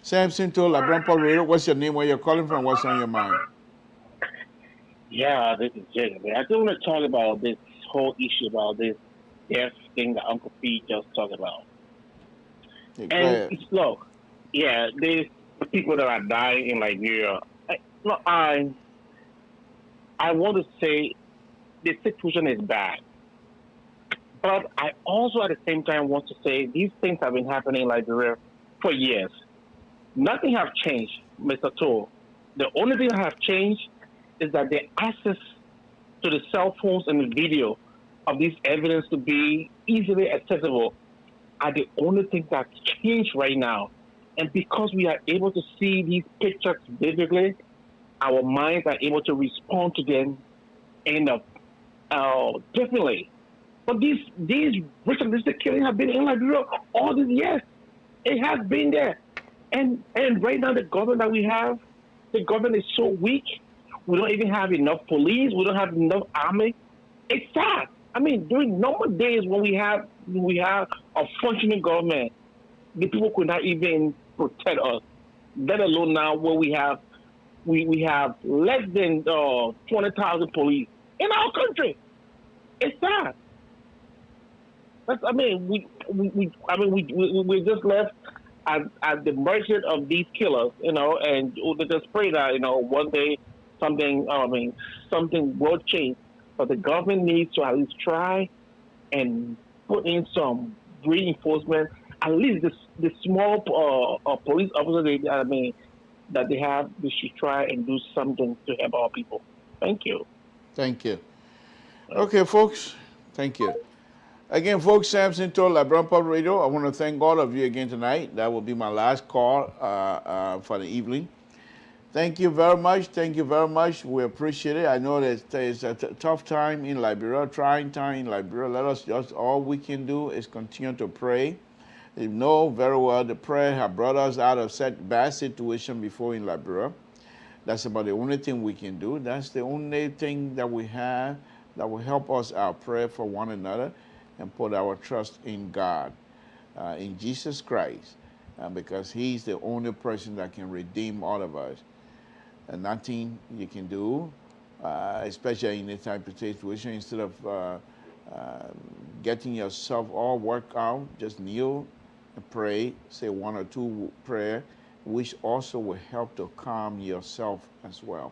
Samson to LeBron Paul Radio. What's your name? Where you're calling from? What's on your mind? Yeah, this is Jacob. I just want to talk about this whole issue about this death thing that Uncle P just talked about. Yeah, and look, yeah, there's people that are dying in Liberia. I want to say the situation is bad. But I also at the same time want to say these things have been happening in Liberia for years. Nothing have changed, Mr. Toll. The only thing that have changed is that the access to the cell phones and the video of this evidence to be easily accessible are the only things that change right now. And because we are able to see these pictures vividly, our minds are able to respond to them in a differently. But these ritualistic killings have been in Liberia all these years. It has been there. And right now the government that we have, the government is so weak. We don't even have enough police. We don't have enough army. It's sad. I mean, during normal days when we have a functioning government, the people could not even protect us. Let alone now where we have less than 20,000 police in our country. It's sad. We just left at the mercy of these killers, and they just pray that one day something will change. But the government needs to at least try and put in some reinforcement. At least the small police officers that they have, they should try and do something to help our people. Thank you. Thank you. Okay, folks. Thank you. Again, folks, Samson told LeBron Pub Radio. I want to thank all of you again tonight. That will be my last call for the evening. Thank you very much. Thank you very much. We appreciate it. I know that it's a tough time in Liberia, trying time in Liberia. Let us just, all we can do is continue to pray. You know very well the prayer has brought us out of such bad situation before in Liberia. That's about the only thing we can do. That's the only thing that we have that will help us out. Pray for one another and put our trust in God, in Jesus Christ, because He's the only person that can redeem all of us. And nothing you can do, especially in this type of situation, instead of getting yourself all worked out, just kneel and pray, say one or two prayers, which also will help to calm yourself as well.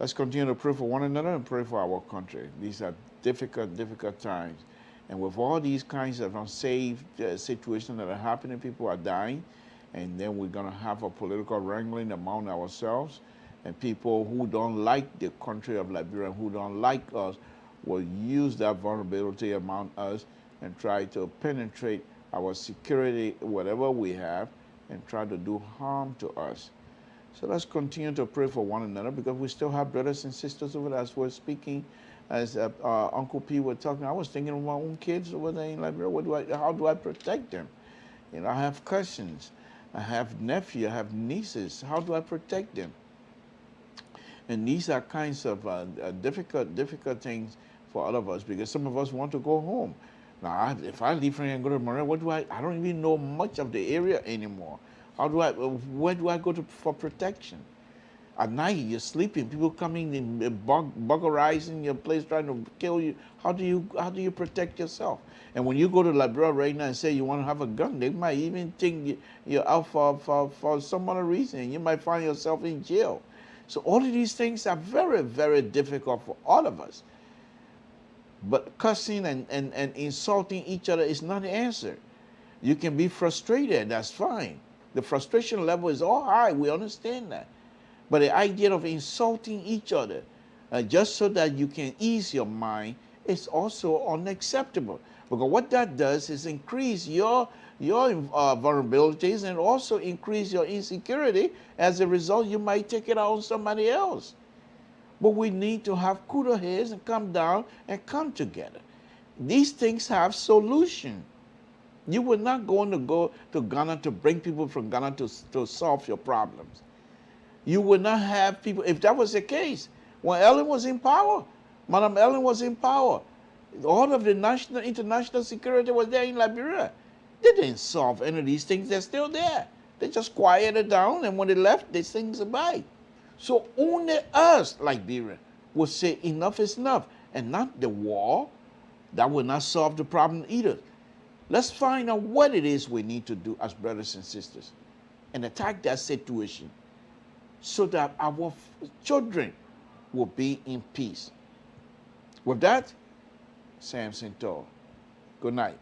Let's continue to pray for one another and pray for our country. These are difficult, difficult times. And with all these kinds of unsafe situations that are happening, people are dying, and then we're going to have a political wrangling among ourselves, and people who don't like the country of Liberia, who don't like us, will use that vulnerability among us and try to penetrate our security, whatever we have, and try to do harm to us. So let's continue to pray for one another, because we still have brothers and sisters over there. As we're speaking, as Uncle P was talking, I was thinking of my own kids over there in Liberia. How do I protect them? I have cousins, I have nephews, I have nieces. How do I protect them? And these are kinds of difficult things for all of us, because some of us want to go home. Now, if I leave from here and go to Monrovia, I don't even know much of the area anymore. Where do I go for protection? At night, you're sleeping. People coming and burglarizing your place, trying to kill you. How do you protect yourself? And when you go to Liberia right now and say you want to have a gun, they might even think you're out for some other reason. You might find yourself in jail. So all of these things are very, very difficult for all of us. But cussing and insulting each other is not the answer. You can be frustrated, that's fine. The frustration level is all high, we understand that. But the idea of insulting each other just so that you can ease your mind is also unacceptable. Because what that does is increase your vulnerabilities and also increase your insecurity. As a result, you might take it out on somebody else. But we need to have cooler heads and come down and come together. These things have solution. You were not going to go to Ghana to bring people from Ghana to solve your problems. You would not have people, if that was the case, when Ellen was in power, Madam Ellen was in power, all of the national, international security was there in Liberia. They didn't solve any of these things, they're still there. They just quieted down, and when they left, these things abide. So only us, Liberia, will say enough is enough, and not the war. That will not solve the problem either. Let's find out what it is we need to do as brothers and sisters and attack that situation so that our children will be in peace. With that, Samson Toh. Good night.